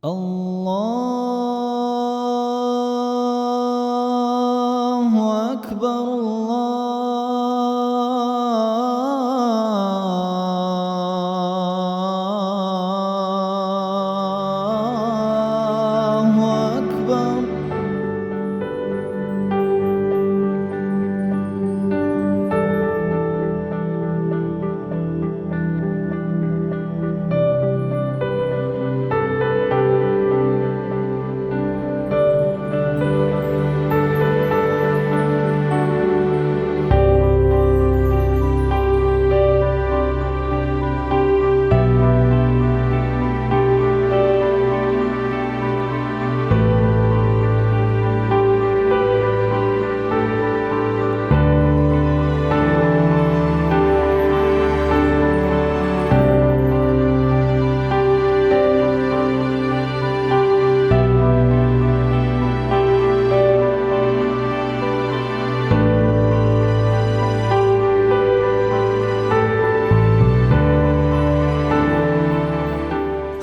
الله أكبر الله أكبر.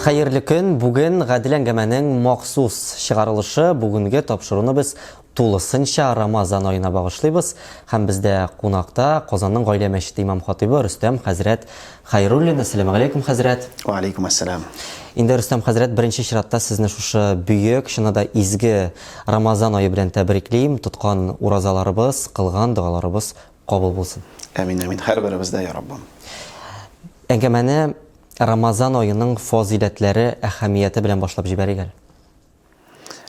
Хәерле көн, бүген Гадел әңгәмәнең махсус чыгарылышы, бүгенге тапшыруны без тулысынча Рамазан аена багышлыйбыз. Һәм бездә кунакта Казанның Гаилә мәчете имам-хатибы Рөстәм хәзрәт Хәйруллин. Ассаламу алейкум, хәзрәт. Ва алейкум ассалам. Инде Рөстәм хәзрәт, беренче чиратта сезне шушы бөек, шунда изге Рамазан ае белән тәбриклим. Тоткан уразаларыбыз, кылган дуаларыбыз кабул булсын. Амин, амин. Һәрберебездә, я Раббым. Әңгәмәне Рамазан аеның фазиләтләре, әһәмияте белән башлап җибәрик әле.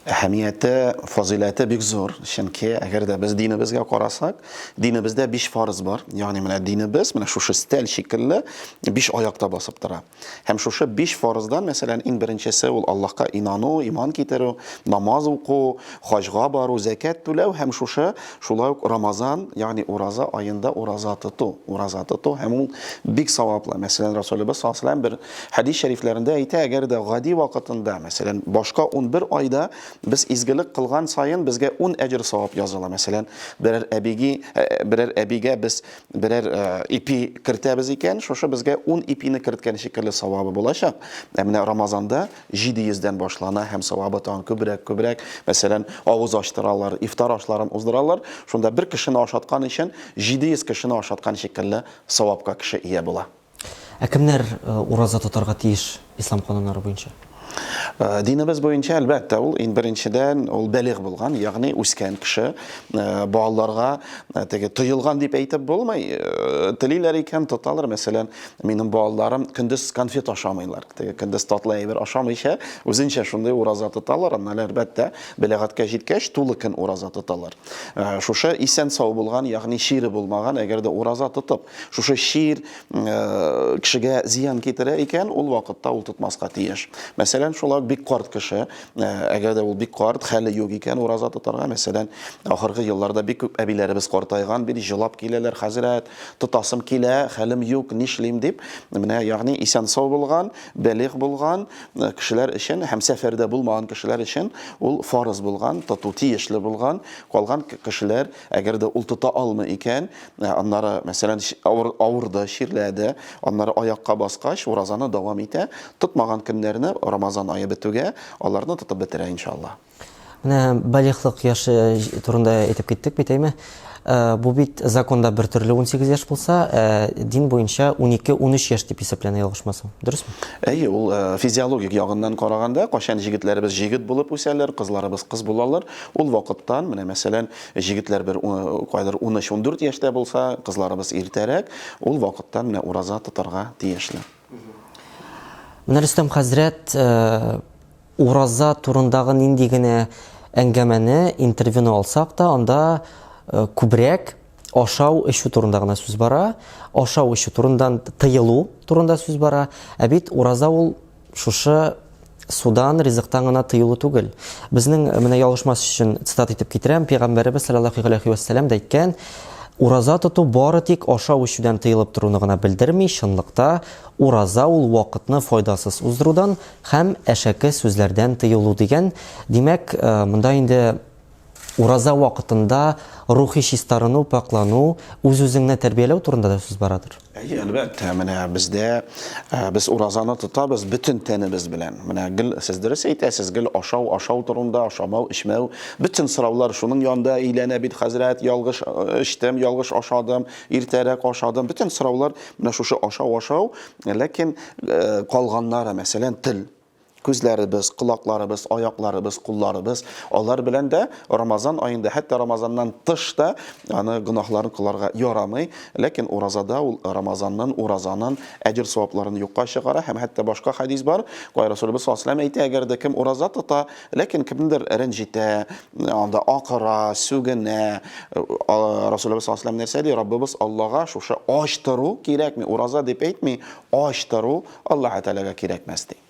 Әһәмияте, фазиләте бик зур. Чөнки әгәр дә без динебезгә карасак, динебездә 5 фарыз бар. Ягъни менә динебез, менә шушы стәл шикелле 5 аякта басып тора. Һәм шушы 5 фарыздан, мәсәлән, иң беренчесе ул Аллаһка инану, иман китерү, намаз уку, хаҗга бару, закат түләү һәм шулай ук Рамазан, ягъни ураза аенда ураза тоту, һәм ул бик саваплы. Мәсәлән, Расулыбыз саллаллаһу алейһи ва саллям бер хадис шәрифләрендә әйтә, әгәр дә гади вакытында, мәсәлән, башка 11 айда biz izgilik qilgan sayin bizga 10 ajr savob yozila. Masalan, biror abiga biz biror ipi kiritamiz ekan, shosha bizga 10 ipini kiritgan shekilli savobi bo'lacak. Mana Ramazonda 700 dan boshlana, ham savobi tan ko'brak. Masalan, og'iz ochtirarlar, iftor oshlarini uzdirarlar. Shunda bir kishini oshatgan uchun 700 kishini oshatgan shekilli savobga kishi ega bo'la. Kimlar ураза тотарга тиеш ислам кануннары буенча? Dinimiz boyunca elbette ol birinchidan ol baliq bo'lgan, ya'ni o'sgan kishi bolalarga tıyılgan deb aytib bo'lmay, tililar ekan totalar. Masalan, mening bolalarim kunduz konfet oshamaylar. Kunduz tatlayver oshamaycha, o'zincha shunday uroza totalar. Onlar albatta baliqatga yetkach to'liq uroza totalar. Shusha isen sog' bo'lgan, ya'ni shiri bo'lmagan, agarda uroza tutib, shusha shir kishiga ziyon keltirar ekan, ul vaqtda ul tutmasga tegish. Masalan, şular bik qart kishi, agar da ul bik qart hali yo'q ekan, uroza tutarga, masalan, oxirgi yillarda bik ko'p abilarimiz qartaygan, bir jilab kelalar, hazrat, tutasım kela, halim yo'q, nishlim deb, mana ya'ni isan sog' bo'lgan, baliq bo'lgan kishilar uchun, ham safarda bo'lmagan kishilar uchun ul farz bo'lgan, tatutiyishli bo'lgan, qolgan kishilar agar da ul tuta olma ekan, onları masalan avurda, shirladi, onları oyoqqa bosqach, urazani davom eta, tutmagan kunlarni Ramazan ayı bituga, onlarni tutib bitira inshaalloh. Менә балиғлык яшы турында әйтеп киттек бит, әйме? Бу бит законда бер төрле 18 яшь булса, дин буенча 12-13 яшь дип исәпләнә, ялгышмасам. Дөресме? Әйе, ул физиологик ягыннан караганда, кашан җегетләребез җегет булып үсәләр, кызларыбыз кыз булалар, ул вакыттан, менә мәсәлән, җегетләр бер кайдыр 13-14 яшьтә булса, кызларыбыз иртәрәк, ул вакыттан менә ураза тотарга тиешле. Менә Рөстәм хәзрәт ураза турындагы нинди генә әңгәмәне, интервьюны алсак та, анда күбрәк ашау эшу турында гына сүз бара, ашау эшу турындан тыелу турында сүз бара. Ә бит ураза ул шушы судан, ризыктан гына тыелу түгел. Безнең менә ялгышмас өчен цитат итеп китерәм, Пәйгамбәрбез саллаллаһу алейхи ва саллям да әйткән, ураза тоту бары тик ашау эшүдән тыелып торуны гына белдерми, чынлыкта ураза ул вакытны файдасыз уздырудан һәм әшәке сүзләрдән тыелу дигән. Димәк, монда инде ураза вакытында рухи чистарыну, паклану, үз-үзеңне тәрбияләү турында да сүз барадыр. Әлбәттә, менә бездә без уразаны тотабыз bütün тәнебез белән. Менә гел сез дөрес әйтәсез, гел ашау турында, ашамау, эчмәү, bütün сораулар шуның янында әйләнә бит, хәзрәт, ялгыш эчтем, ялгыш ашадым, иртәрәк ашадым. Bütün сораулар менә шушы ашау, ләкин калганнары, мәсәлән, тел, күзләребез, колакларыбыз, аякларыбыз, кулларыбыз, алар белән дә Рамазан аенда, хәтта Рамазаннан тыш та аны гынахларын кыларга ярамый, ләкин уразада ул Рамазаннан, уразанан әҗр савапларын юкка чыгара, һәм хәтта башка хадис бар, кай Расулыбыз саллаллаху алейһи ва сәллям әйтә, әгәр дә кем ураза тота, ләкин кемдер рәнҗитә, анда акыра, сүгенә, Расулыбыз саллаллаху алейһи ва сәллям нәрсә ди? Раббыбыз Аллага шушы ачтыру кирәкми, ураза дип әйтми, ачтыру Аллаһ Тәгаләгә кирәкмәс ди.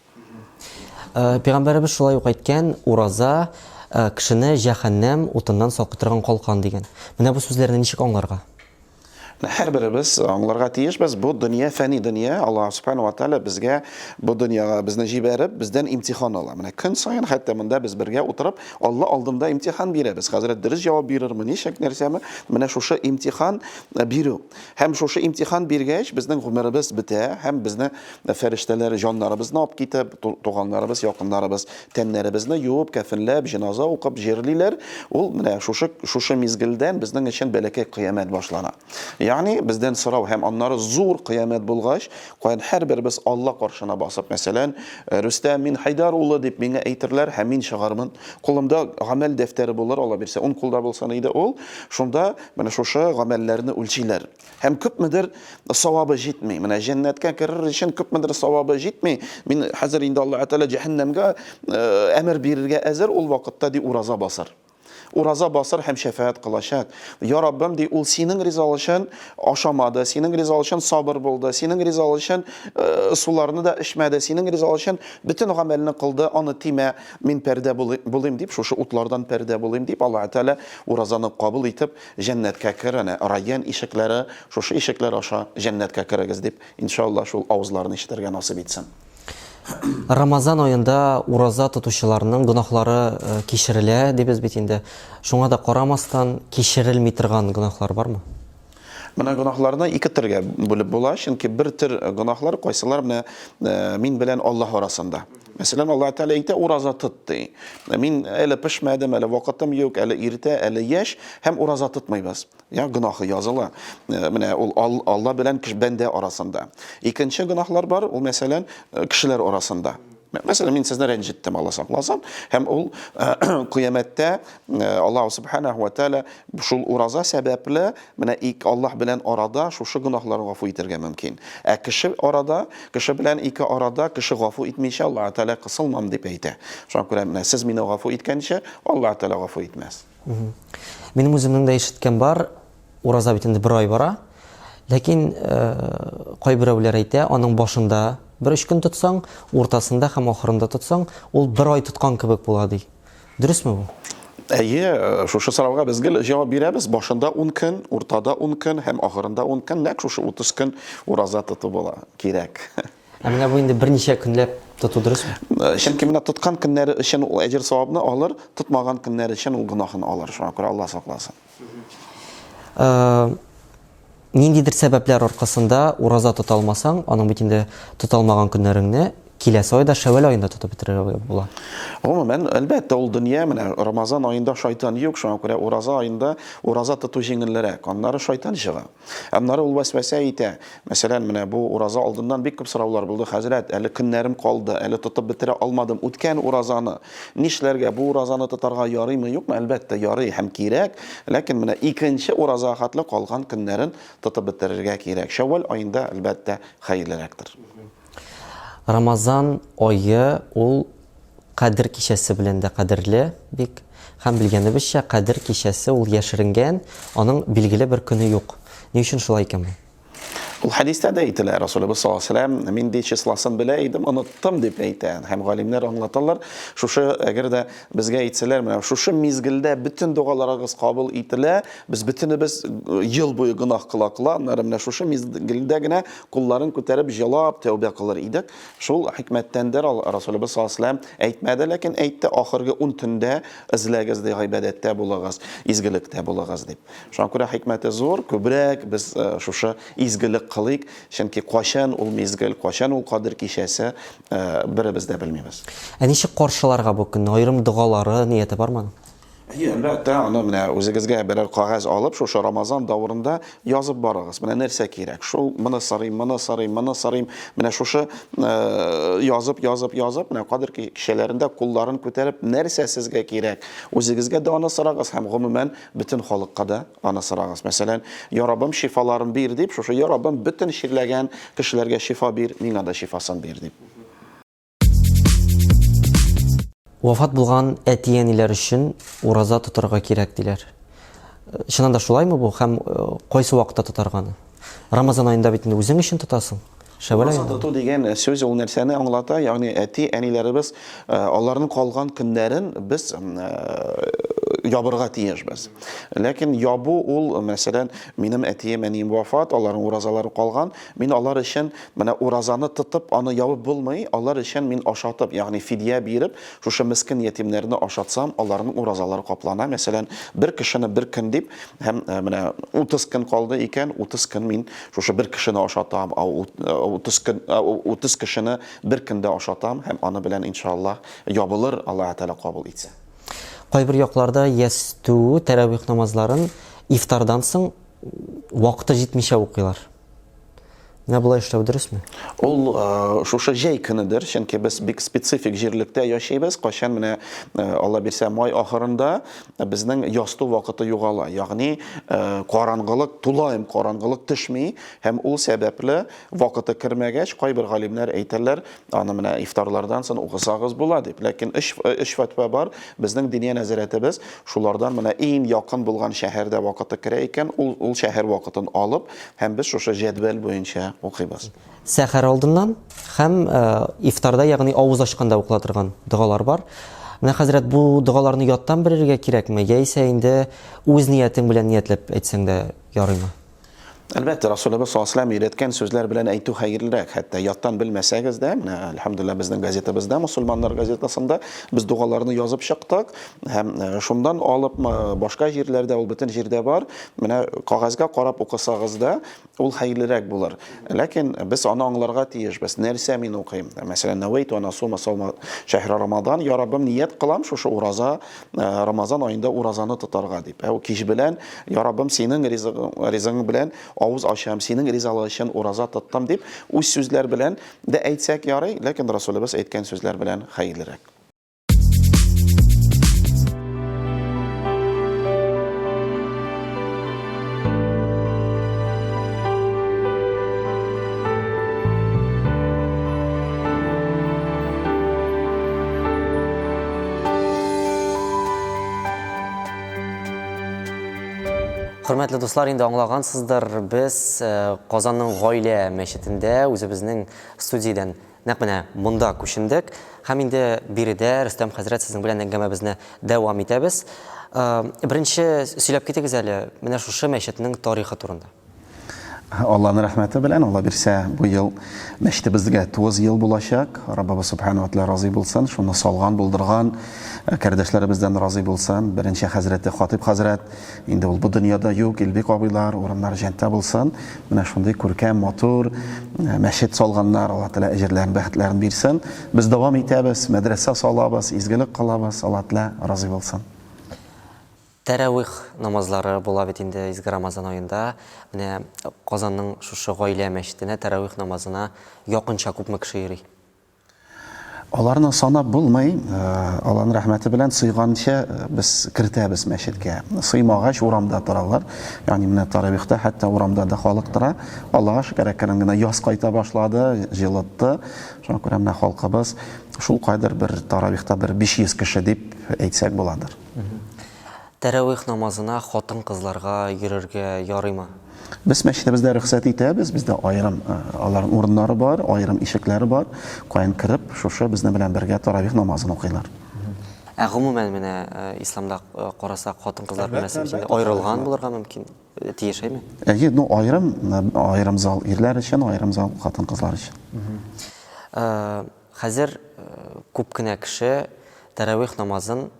Пәйгамбәрбез шулай ук әйткән, ураза кешене җәһәннәм утыннан сакый торган калкан дигән. Менә бу сүзләрне ничек аңларга? Һәрберебез аңларга тиешбез, бу дөнья фәни дөнья, Аллаһ субхану ва тааля безгә бу дөньяга безне җибәреп, бездән имтихан ала. Менә көн саен хәтта монда без бергә утырып, Алла алдында имтихан бирәбез. Хәзрәт дөрес җавап бирерме, ничек нәрсәме? Менә шушы имтихан бирү. Һәм шушы имтихан биргәч, безнең гомеребез бетә, һәм безне фәрештәләр җаннарыбызны алып китеп, туганнарыбыз, якыннарыбыз тәннәребезне юып, кәфенләп, җиназа укып җирлиләр. Ул менә шушы мизгелдән безнең өчен бәләкәй кыямәт башлана. Yani bizden сорау һәм аннары зур кыямәт булгач, каян һәрберебез Алла каршына басып, мәсәлән, Рөстәм мин Хайдар улы дип миңа әйтерләр, һәм мин чыгармын. Кулымда гамәл дәфтәре булыр, Алла бирсә, 10 кулда булса иде ул, шунда менә шушы гамәлләрне үлчиләр. Һәм күпмедер савабы җитми. Менә җәннәткә керер өчен күпмедер савабы җитми. Мин хәзер инде Алла Тәгалә җәһәннәмгә әмер бирергә әзер, ул вакытта ди ураза басар. Ураза басыр һәм шәфаәт кылачак. Я Раббым ди, ул синең ризалышын ашамады, синең ризалышын сабыр булды, синең ризалышын суларны да эчмәде, синең ризалышын bütün гамәлне кылды, аны тимә, мин пәрдә булыйм дип, шушы утлардан пәрдә булыйм дип, Аллаһ Тәгалә уразаны кабул итеп, җәннәткә керәне, райян ишекләре, шушы ишекләр аша җәннәткә керегез дип, иншалла шул авызларны ишетергә насыйп итсен. Рамазан аенда ураза тотучыларның гынахлары кичерелә дибез бит инде. Шуңа да карамастан кичерелми торган гынахлар бармы? Менә гынахларны ике төргә бүлеп була, чөнки бер төр гынахлар кайсылар менә мин белән Аллаһ арасында. Мәсәлән, Аллаһ Тәгалә әйтә, ураза тотты. Мин әле пешмәдем, әле вакытым юк, әле иртә, әле яшь, һәм ураза тотмыйбыз. Я гынахы языла. Менә ул Алла белән бәндә арасында. Икенче гынахлар бар, ул мәсәлән кешеләр арасында. Mesela min sizden rencittim Allah saklasan. Hem ol kıyamette Allah subhanahu ve teala şul uraza sebeple mene ilk Allah bilen arada şu günahları gafu etirge mümkün. Kişi arada, kişi bilen iki arada kişi gafu etmişe Allah teala kısılmam deyip eyte. Şu an kulağımda siz mine gafu etkenişe Allah teala gafu etmez. Benim özümden de işitken var, uraza bitinde bir ay bara. Lakin kay birovlar ayta, onun başında bir 3 gün tutsan, ortasında һәм ахырында tutsan, ул bir ay tutkan kebek булады. Дөресме бу? Әйе, шушы сорауга без гел җавап бирәбез. Башында 10 көн, уртада 10 көн һәм ахырында 10 көн, нәкъ шушы 30 көн ураза тотып була кирәк. Менә бу инде берничә көнләп тоту дөресме? Чөнки менә тоткан көннәре өчен ул әҗр савабны алыр, тотмаган көннәре өчен ул гынахын алыр. Шуңа күрә Алла сакласын. Ниндидер сәбәпләр аркасында ураза тота алмасаң, аның бит инде тота алмаган көннәреңне киләсе айда Шәвәл аенда тотып бетерергә була. Гомумән, әлбәттә, ул дөнья менә Рамазан аенда шайтан юк, шуңа күрә ураза аенда ураза тоту җиңелләрәк. Аннары шайтан чыга. Аннары ул вәсвәсә итә. Мәсәлән, менә бу ураза алдыннан бик күп сораулар булды. Хәзрәт, әле көннәрем калды, әле тотып бетерә алмадым. Үткән уразаны нишләргә, бу уразаны тотарга ярыймы, юкмы? Әлбәттә, ярый һәм кирәк. Ләкин менә икенче ураза хатлы калган көннәрен тотып бетерергә кирәк. Шәвәл аенда әлбәттә хәерлерәктер. Рамазан айы ул Кадр кичәсе белән дә кадерле, бик һәм белгәнебезчә Кадр кичәсе ул яшеренгән, аның билгеле бер көне юк. Ни өчен шулай икән бу? Ул хадистә дә әйтелә, Расулыбыз саллаллаху алейһи ва сәллям, мин ди числасын белә идем, оныттым дип әйтә. Һәм галимнәр аңлаталар, шушы әгәр дә безгә әйтсәләр, менә шушы мизгелдә бөтен дуаларыгыз кабул ителә, без бөтенебез ел буе гынах кыла, менә шушы мизгелдә генә кулларын күтәреп җылап тәүбә кылыр идек. Шул хикмәттәндер Расулыбыз саллаллаху алейһи ва сәллям әйтмәде, ләкин әйтте, ахыргы 10 төндә изләгез ди гыйбадәттә булыгыз, изгелекдә булыгыз дип. Шуңа күрә хикмәте зур, күбрәк без шушы изгелек кылыйк, чөнки качан ул мизгел, качан ул кадер кичәсе беребез дә белмибез. Ничек каршыларга бу көнне? Аерым дугалары, нияте бармы? Әлбәттә, аны менә үзегезгә берәр кагаз алып, шушы Рамазан давырында язып барыгыз. Менә нәрсә кирәк? Шул моны сарыйм, менә шушы язып, менә кадер кичәләрендә кулларын күтәреп, нәрсә сезгә кирәк? Үзегезгә дә аны сорагыз һәм гомумән бөтен халыкка да аны сорагыз. Мәсәлән, я Раббым шифаларын бир дип, шушы я Раббым бөтен ширләгән кешеләргә шифа бир, миңа да шифасын бир дип. Вафат булган әти-әниләр өчен ураза тотарга кирәк диләр. Чыннан да шулаймы бу һәм кайсы вакытта тотарганы? Рамазан аенда бит инде үзең өчен тотасың. Ураза тоту дигән сүз ул нәрсәне аңлата, ягъни әти-әниләребез аларның калган көннәрен без ябырга тиешбез. Ләкин ябу ул, мәсәлән, минем әтием, әнием вафат, аларның уразалары калган, мин алар өчен менә уразаны тотып, аны ябып булмый, алар өчен мин ашатып, ягъни фидия биреп, шушы мискин ятимнәрне ашатсам, аларның уразалары каплана. Мәсәлән, бер кешене бер көн дип, һәм менә 30 көн калды икән, 30 көн мин шушы бер кешене ашатам, 30 кешене бер көндә ашатам, һәм аны белән иншаллах ябылыр, Аллаһ Тәала кабул итсен. Кайбер якларда ясту тәравих намазларын ифтардан соң вакыты җитмичә укыйлар. Менә булай эшләү дөресме? Ул шушы җәй көнедер, чөнки без бик специфик җирлектә яшәйбез. Качан менә Алла бирсә май ахырында безнең ясту вакыты югала. Ягъни караңгылык, тулаем караңгылык төшми, һәм ул сәбәпле вакыты кермәгәч, кайбер галимнәр әйтәләр, аны менә ифтарлардан соң укысагыз була дип. Ләкин эш фатва бар, безнең диния нәзәрәтебез шулардан менә иң якын булган шәһәрдә вакыты керә икән, ул шәһәр вакытын алып, һәм без шушы җәдвәл буенча укыйбыз. Сәхәр алдыннан һәм ифтарда, ягъни авыз ачканда укыла торган дугалар бар. Менә хәзрәт, бу дугаларны яттан белергә кирәкме? Яисә инде үз ниятең белән ниятләп әйтсәң дә ярыймы? Әлбәттә, Расулыбыз саллаллаху алейһи ва сәллям өйрәткән сүзләр белән әйтү хәерлерәк. Хәтта яттан белмәсәгез дә, менә әлхәмдүлилләх безнең газетабызда, Мусульманнар газетасында без дугаларны язып чыктык, һәм шундан алып башка җирләрдә, ул бөтен җирдә бар, менә кагазга карап укысагыз да, ул хәерлерәк булыр. Ләкин без аны аңларга тиешбез. Нәрсә мин укыйм? Мәсәлән, навайт ва насума шәһр Рамадан, я Раббым ният кылам шушы ураза, Рамазан аенда уразаны тотарга дип. Ул кич белән, я Раббым синең ризыгың белән авыз ачам, синең ризалыгың өчен ураза тоттым дип, үз сүзләр белән дә әйтсәк ярый, ләкин Расулыбыз әйткән сүзләр белән хәерлерәк. Хөрмәтле дуслар, инде аңлагансыздыр, без Казанның Гаилә мәчетендә үзебезнең студиядан нәкъ менә монда күчендек. Һәм инде биредә Рөстәм хәзрәт сезнең белән әңгәмәбезне дәвам итәбез. Беренче сөйләп китегез әле менә шушы мәчетнең тарихы турында. Алланың рәхмәте белән, Алла бирсә, бу ел мәчетебезгә 9 ел булачак. Раббыбыз Субханаһу ва Тәала разый булсын, шуны салган, булдырган кардәшләребездән разый булсын. Беренче хәзрәте Хатиб хәзрәт, инде ул бу дөньяда юк, Илбек абыйлар, урыннар җәннәттә булсын. Менә шундый күркәм, матур мәчет салганнар, Алла Тәала әҗерләрен, бәхетләрен бирсен. Без дәвам итәбез, мәдрәсә салабыз, изгелек кылабыз, Алла Тәала разый булсын. Тәравих намазлары була бит инде изге Рамазан аенда. Менә Казанның шушы Гаилә мәчетенә тәравих намазына якынча күпме кеше йөри? Аларны санап булмый, Алланың рәхмәте белән сыйганча без кертәбез мәчеткә. Сыймагач урамда торалар. Ягъни менә тәравихта хәтта урамда да халык тора. Аллаһка шөкер, әкрен генә яз кайта башлады, җылытты. Шуңа күрә менә халкыбыз шул кайдыр бер тәравихта бер 500 кеше дип әйтсәк буладыр. Тәравих намазына хатын кызларга йөрергә ярыймы? Biz мәчетебездә рөхсәт итәбез, бездә аерым аларның урыннары бар, аерым ишекләре бар. Каян кирип, шушы безнең белән бергә таравих намазын укыйлар. Гомумән менә исламда карасак хатын-кызлар мәсьәләсендә аерылган булырга мөмкин тиешәме? Әйе, ну аерым зал ирләр өчен, аерым зал хатын-кызлар өчен. Хәзер күп кенә кеше таравих намазын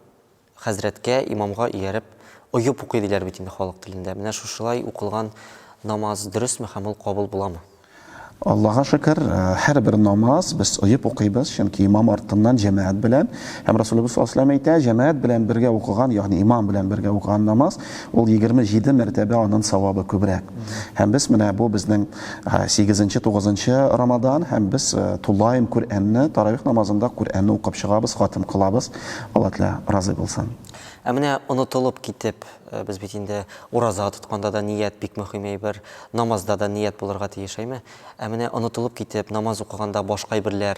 хәзрәткә, имамга ияреп оеп укый диләр бит инде халык телендә. Менә шушылай укылган намаз дөресме һәм ул кабул буламы? Аллаһка шөкер, һәр бер намаз без оеп укыйбыз, чөнки имам артыннан җәмәгать белән, һәм Расулыбыз саллаллаһу алейһи ва сәллям әйтә, җәмәгать белән бергә укыган, ягъни имам белән бергә укыган намаз, ул 27 мәртәбә аның савабы күбрәк. Һәм без менә бу безнең 8-9 Рамадан, һәм без туллаем Куръанны, таравих намазында Куръанны укып чыгабыз, хатым кылабыз. Алла Тәала разый булсын. Менә онытылып китеп, без бит инде ураза тотканда да ният бик мөһим әйбер, намазда да ният булырга тиешәме? Менә онытылып китеп, намаз укыганда башка әйберләр,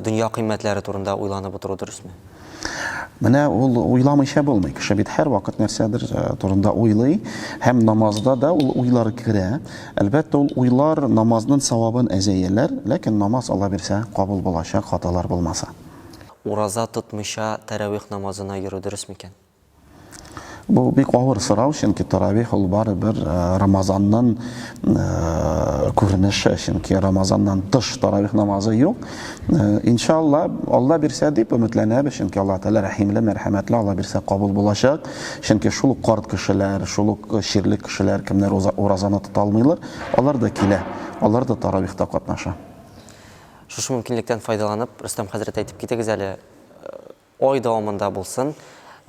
дөнья кыйммәтләре турында уйланып утыру дөресме? Менә ул уйламыйча булмый. Кеше бит һәр вакыт нәрсәдер турында уйлый, һәм намазда да ул уйлар керә. Әлбәттә ул уйлар намазның савабын әзәяләр, ләкин намаз Алла бирсә кабул булачак, хаталар булмаса. Ураза тотмыйча таравих намазына йөрү дөрес микән? Бу бик авыр сорау, чөнки таравих ул барыбер Рамазанның күренеше, чөнки Рамазаннан тыш таравих намазы юк. Иншалла, Алла бирсә дип өметләнәбез, чөнки Алла Тәала рәхимле, мәрхәмәтле, Алла бирсә кабул булачак. Чөнки шул ук карт кешеләр, шул ук ширлек кешеләр, кемнәр уразаны тота алмыйлар, алар да килә, алар да таравихта катнаша. Шушы мөмкинлектән файдаланып, Рөстәм хәзрәт әйтеп китегез әле, ай дәвамында булсын,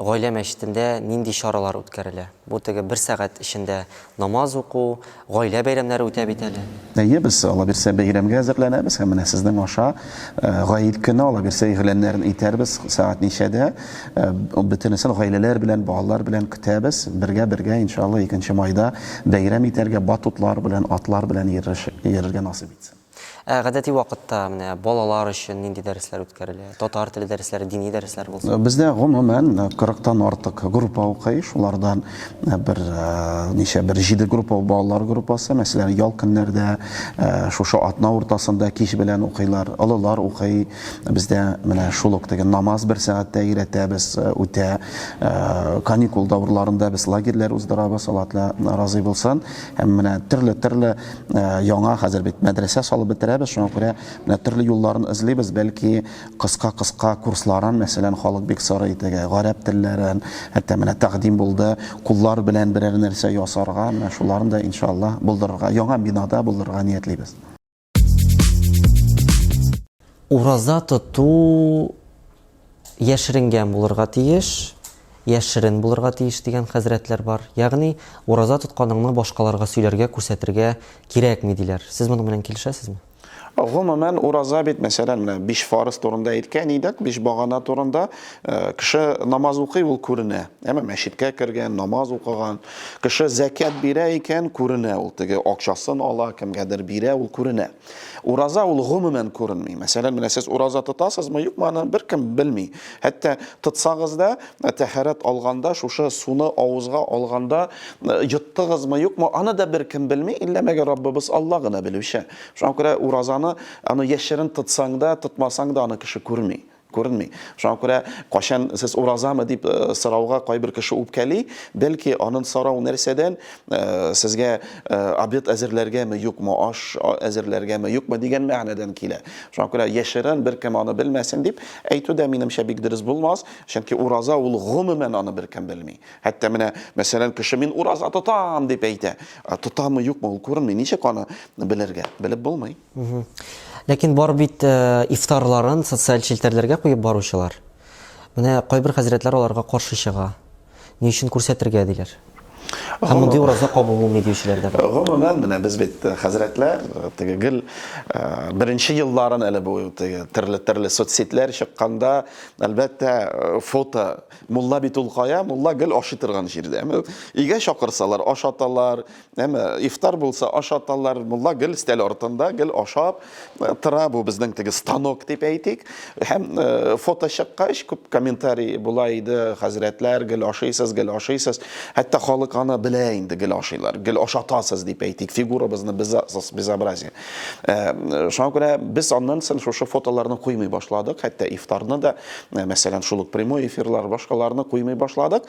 гаилә мәчетендә нинди чаралар үткәрелә? Бу теге 1 сәгать эчендә намаз уку, гаилә бәйрәмнәре үтә бит әле. Әйе, без Алла бирсә бәйрәмгә әзерләнәбез, һәм менә сезнең аша гаит көне Алла бирсә игъланнарын итәрбез, сәгать ничәдә бөтенесен гаиләләр белән, балалар белән көтәбез, бергә иншалла 2 майда бәйрәм итәргә батутлар белән, атлар белән йөрергә насыйп итсен. Гадәти вакытта менә балалар өчен нинди дәресләр үткәрелә? Татар теле дәресләре, дини дәресләр булсын. Бездә гомумән 40-тан артык группа укый, шулардан бер 7 группа балалар группасы, мәсәлән, ял көннәрдә шушы атна уртасында кич белән укыйлар, алалар укый. Бездә менә шул ук теге намаз 1 сәгатьтә өйрәтәбез, үтә. Каникул дәврларында без лагерьләр уздырабыз, Алла Тәала разый булсын. Һәм менә төрле яңа хәзер бит мәдрәсә салып бетерә. Шуңа күрә төрле юлларын эзлибез, бәлки кыска курсларын, мәсәлән, халык бик сорый теге гарәп телләрен, хәтта менә тәкъдим булды, куллар белән берәр нәрсә ясарга, менә шуларын да иншалла булдырырга, яңа бинада булдырырга ниятлибез. Ураза тоту яшеренгән булырга тиеш, яшерен булырга тиеш дигән хәзрәтләр бар. Ягъни ураза тотканыңны башкаларга сөйләргә, күрсәтергә кирәкми диләр. Сез моның белән килешәсезме? Гомумән ураза бит, мәсәлән, менә 5 фарыз турында әйткән идек, 5 багана турында кеше намаз укый, ул күренә. Әмма мәчеткә кергән, намаз укыган, кеше закят бирә икән, күренә. Ул теге акчасын ала, кемгәдер бирә, ул күренә. Ураза ул гомумән күренми. Мәсәлән, менә сез ураза тотасызмы, юкмы, аны беркем белми. Хәтта тотсагыз да, тәһарәт алганда, шушы суны авызга алганда йоттыгызмы, юкмы, аны да беркем белми, илля мәгәр Раббыбыз Алла гына белүче. Шуңа күрә уразаны аны яшерен тотсаң да, тотмасаң да аны кеше күрми. Шуңа күрә кашан сез уразамы дип сорауга кайбер кеше үпкәли, бәлки аның сорау нәрсәдән сезгә обед әзерләргәме, юкмы, аш әзерләргәме, юкмы дигән мәгънәдән килә. Шуңа күрә яшерен беркем аны белмәсен дип әйтү дә минемчә бик дөрес булмас, чөнки ураза ул гомумән аны беркем белми. Хәтта менә мәсәлән кеше мин ураза тотам дип әйтә. Тотамы, юкмы, ул күренми. Ничек аны белергә? Белеп булмый. Ләкин бар бит ифтарларын социаль челтәрләргә куеп баручылар. Менә кайбер хәзрәтләр аларга каршы чыга. Ни өчен күрсәтергә диләр? Һәм мондый ураза кабул булмый диючеләр дә бар. Гомумән менә без бит хәзрәтләр теге гел беренче елларын әле бу теге төрле соцсетләр чыкканда, әлбәттә фото мулла бит ул кая, мулла гел ашый торган җирдә. Игә чакырсалар ашаталар, әмма ифтар булса ашаталар, мулла гел стәл артында гел ашап тора, бу безнең теге станок дип әйтик. Һәм фото чыккач күп комментарий була иде, хәзрәтләр гел ашыйсыз, хәтта халык аны белә инде гел ашыйлар, гел ашатасыз дип әйтик, фигурабызны безобразие. Шуңа күрә без аннан соң шушы фотоларны куймый башладык, хәтта ифтарны да, мәсәлән, шул ук прямой эфирлар, башкаларны куймый башладык.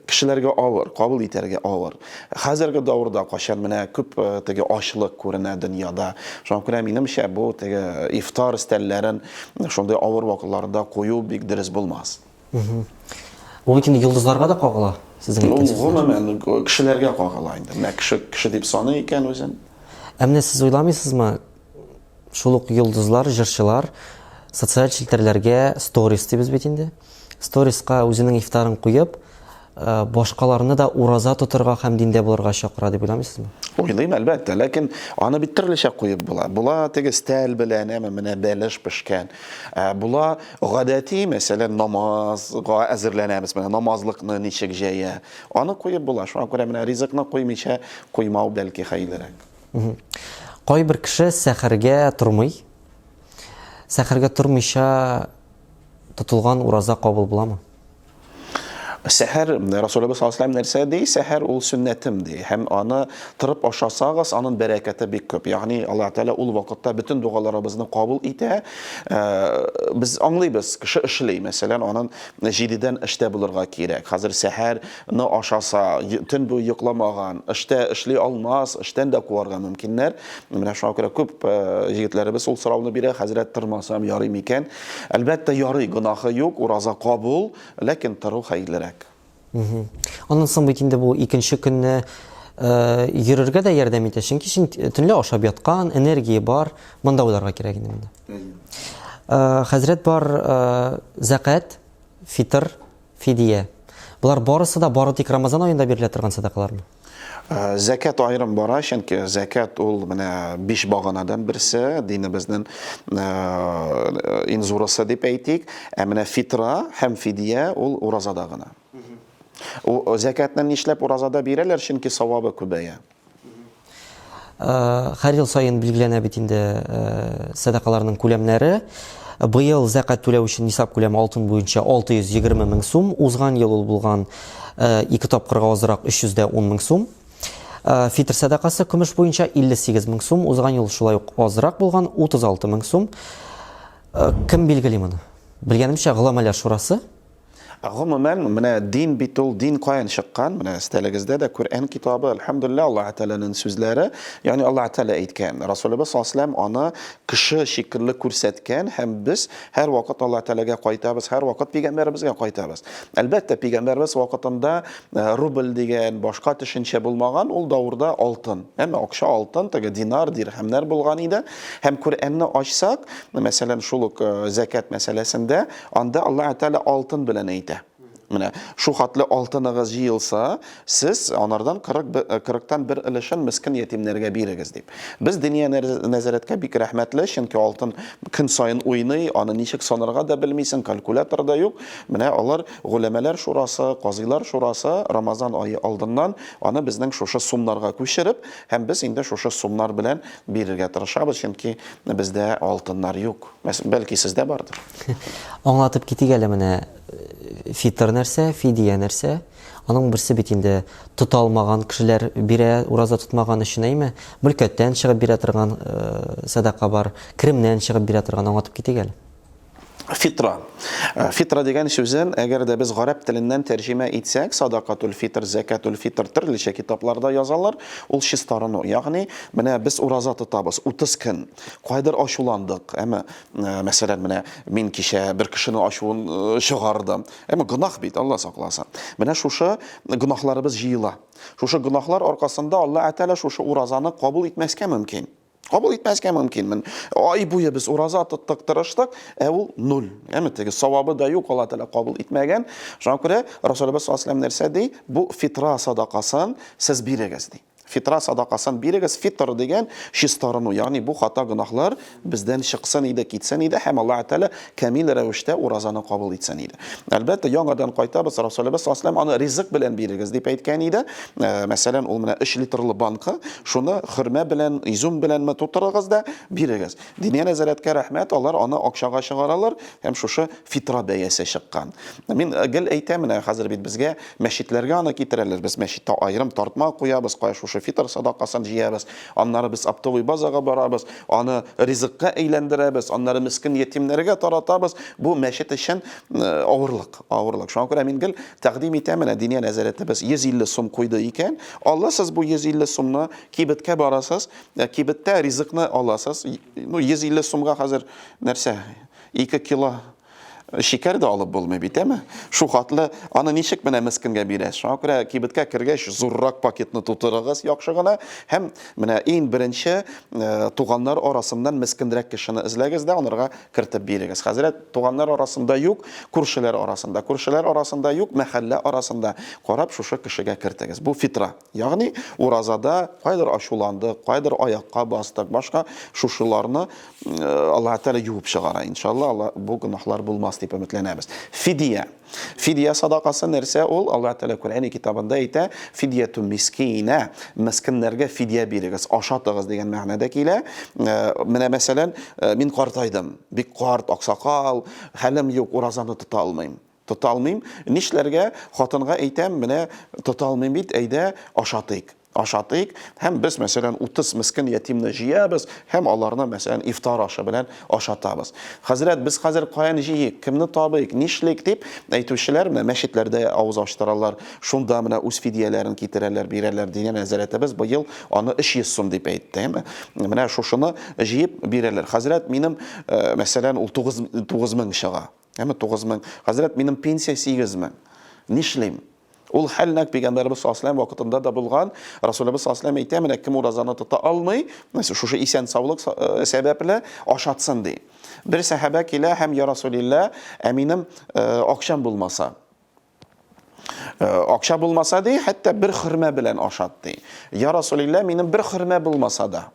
Кешеләргә авыр, кабул итәргә авыр. Хәзерге дәврдә качан менә күп теге ачлык күренә дөньяда. Шуңа күрә минемчә бу теге ифтар стәлләрен шундый авыр вакытларда кую бик дөрес булмас. Ул бит инде йолдызларга да кагыла, сезнең Ул әйтүегез. гомумән кешеләргә кагыла инде. Менә кеше дип саны икән үзен. Әмма сез уйламыйсызмы, шул ук йолдызлар, җырчылар социаль челтәрләргә сторис дибез бит инде. Сториска үзенең ифтарын куеп, башкаларны да ураза тотырга һәм диндә булырга чакыра дип уйламыйсызмы? Уйлыйм, әлбәттә, ләкин аны бит төрлечә куеп була. Була теге стәл белән, менә бәлеш пешкән. Була гадәти, мәсәлән, намазга әзерләнәбез, менә намазлыкны ничек җәя. Аны куеп була. Шуңа күрә менә ризыкны куймыйча куймау бәлки хәерлерәк. Кайбер кеше сәхәргә тормый. Сәхәргә тормыйча тотылган ураза кабул буламы? Сәхәр, Расулыбыз саллаллаху алейхи ва нәрсә ди? Сәхәр ул сөннәтем ди. Һәм аны тырып ашасагыз, аның бәрәкәте бик күп. Ягъни Аллаһ Тәала ул вакытта бөтен дугаларыбызны кабул итә. Без аңлыйбыз, кеше эшли, мәсәлән, аның 7дән эштә булырга кирәк. Хәзер сәхәрне ашаса, төн буе йокламаган, эштә эшли алмас, эштән дә куарга мөмкиннәр. Менә шуңа күрә күп җегетләребез ул сорауны бирә, хәзрәт тормасам ярый микән? Әлбәттә ярый, гынахы юк, ураза кабул, ләкин тыру хәерлерәк. Аннан соң бит инде бу икенче көнне йөрергә дә ярдәм итә. Чөнки син төнлә ашап яткан, энергия бар, монда уйларга кирәк инде монда. Хәзрәт бар закат, фитр, фидия. Булар барысы да бары тик Рамазан аенда бирелә торган садакалармы? Закат айрым бара, чөнки закат ул менә 5 баганадан берсе, динебезнең иң зурысы дип әйтик. Менә фитра һәм фидия ул уразада гына. Закатны нишләп уразада бирәләр, чөнки савабы күбәя. Һәр ел саен билгеләнә бит инде садакаларның күләмнәре. Быел закат түләү өчен нисап күләме алтын буенча 620 мең сум, узган ел ул булган 2 тапкырга азрак 310 мең сум. Фитр садакасы көмеш буенча 58 мең сум, узган ел шулай ук азрак булган 36 мең сум. Кем билгели моны? Белгәнемчә, Гыламәләр шурасы. Гомумән, менә дин бит ул, дин каян чыккан? Менә стәлегездә дә Коръән китабы, әлхәмдүлилләh, Аллаһ Тәаланың сүзләре, ягъни Аллаһ Тәала әйткән. Расулыбыз саллаллаху алейхи ва сәллям аны кеше шикелле күрсәткән һәм без һәр вакыт Аллаһ Тәаләгә кайтабыз, һәр вакыт пәйгамбәребезгә кайтабыз. Әлбәттә, пәйгамбәрбез вакытында рубль дигән башка төшенчә булмаган, ул давырда алтын. Әмма акча алтын, теге динар, дирхәмнәр булган иде. Һәм Коръәнне ачсак, мәсәлән, шул ук закат мәсьәләсендә, анда Аллаһ Тәала алтын белән әйтә. Менә шу хатлы алтыныгыз җыелса, сез анардан 40тан бер өлешен мискин ятимнәргә бирегез дип. Без дөнья нәзәрәткә бик рәхмәтле, чөнки алтын көн сайын уйный, аны ничек санарга да белмисең, калькулятор да юк. Менә алар гуләмәләр шурасы, казыйлар шурасы Рамазан ае алдыннан аны безнең шушы сумнарга күчереп, һәм без инде шушы сумнар белән бирергә тырышабыз, чөнки бездә алтыннар юк. Бәлки сездә бардыр. Аңлатып китик әле менә фитр нәрсә, фидия нәрсә. Аның берсе бит инде тота алмаган кешеләр бирә, ураза тотмаган өчен әйме, мөлкәттән чыгып бирә торган садака бар, кремнән чыгып бирә торган, аңлатып китик әле. Фитра. Фитра дигән сүзен, әгәр дә без гарәп теленнән тәрҗемә итсәк, садакатул фитр, закатул фитр төрлечә китапларда язалар, ул чистарыну. Ягъни, менә без ураза тотабыз 30 көн. Кайдыр ачуландык. Әмма, мәсәлән, менә мин кичә бер кешенең ачуын чыгардым. Әмма гынах бит, Алла сакласын. Менә шушы гынахларыбыз җыела. Шушы гынахлар аркасында Алла Тәала шушы уразаны кабул итмәскә мөмкин. Кабул итмәскә мөмкин. Ай буе без ураза тоттык, тырыштык, ул 0. Әмма теге савабы да юк, Алла Тәала кабул итмәгән. Шуңа күрә Расулыбыз саллаллаху алейхи ва сәллям нәрсә ди? Бу фитра садакасын сез бирегез ди. Fitra sadaqaсын бирегез. Фитр деген чистарыну, ягъни бу хата гынахлар бездән чыксын иде, китсен иде һәм Аллаһ Тәала камил рәвештә уразаны кабул итсен иде. Әлбәттә, яңадан кайтабыз, Расулыбыз саллаллаһу алейһи ва саллям аны ризык белән бирегез дип әйткән иде. Мәсәлән, ул менә 3 литрлы банка, шуны хөрмә белән, изум белән тутырыгыз да бирегез. Диния нәзарәткә рәхмәт, алар аны акчага чыгаралар һәм шушы фитра бәясе чыккан. Мин гел әйтәм, менә хәзер бит безгә мәчетләргә аны китерәләр. Без мәчеттә аерым тартма куябыз, кая шушы фитр садакасын җыябыз. Аннары без оптовый базага барабыз, аны ризыкка әйләндерәбез, аннары мискин ятимнәргә таратабыз. Бу мәчет өчен авырлык. Шуңа күрә мин гел тәкъдим итәм, менә диния нәзарәттә без 150 сум куйды икән. Аласыз бу 150 сумны кибеткә барасыз, кибеттә ризыкны аласыз. 150 сумга хәзер нәрсә? 2 кило шикәр дә алып булмый бит, әме? Шу хатлы аны ничек менә мискенгә бирәсез? Шуңа күрә кибеткә кергәч зуррак пакетны тутырыгыз яхшы гына һәм менә иң беренче туганнар арасыннан мискенрәк кешене эзләгез дә анырга кертеп бирегез. Хәзрәт, туганнар арасында юк, күршеләр арасында юк, мәхәллә арасында карап шушы кешегә кертегез. Бу фитра. Ягъни уразада кайдыр ачуланды, кайдыр аякка бастык, башка шушыларны Аллаһ Тәала юып чыгара. Иншалла, бу гынахлар булмас дип өметләнәбез. Фидия садакасы нәрсә ул? Аллаһ Тәала Куръан китабында әйтә, фидияту мискина, мискиннәргә фидия бирегез, ашатыгыз дигән мәгънәдә килә. Менә мәсәлән, мин картайдым, бик карт, аксакал, хәлем юк, уразаны тота алмыйм. Нишләргә? Хатынга әйтәм, менә тота алмыйм бит, әйдә ашатыйк. Һәм без мәсәлән 30 мискин ятимне җыябыз, һәм аларны мәсәлән ифтар ашы белән ашатабыз. Хәзрәт, без хәзер каян җыйык, кемне табыйк, нишлек дип әйтүчеләр менә мәчетләрдә авыз ачтыралар. Шунда менә үз фидияләрен китерәләр, бирәләр. Диния нәзарәтебез быел аны 300 сум дип әйтте. Менә шушыны җыеп бирәләр. Хәзрәт, минем мәсәлән ул 9000 чыга. 9000. Хәзрәт, минем пенсия 8000. Нишлим? Ул хәлнәк Пәйгамбәрбез саллаллаһу алейһи ва саллям вакытында да булган. Расулыбыз саллаллаһу алейһи ва саллям әйтә, менә кем уразаны тота алмый, шушы исән саулык сәбәпле ашатсын ди. Бер сахаба килә һәм я Расулилла, минем акчам булмаса. Акча булмаса ди, хәтта бер хөрмә белән ашат ди. Я Расулилла, минем бер хөрмә булмаса да.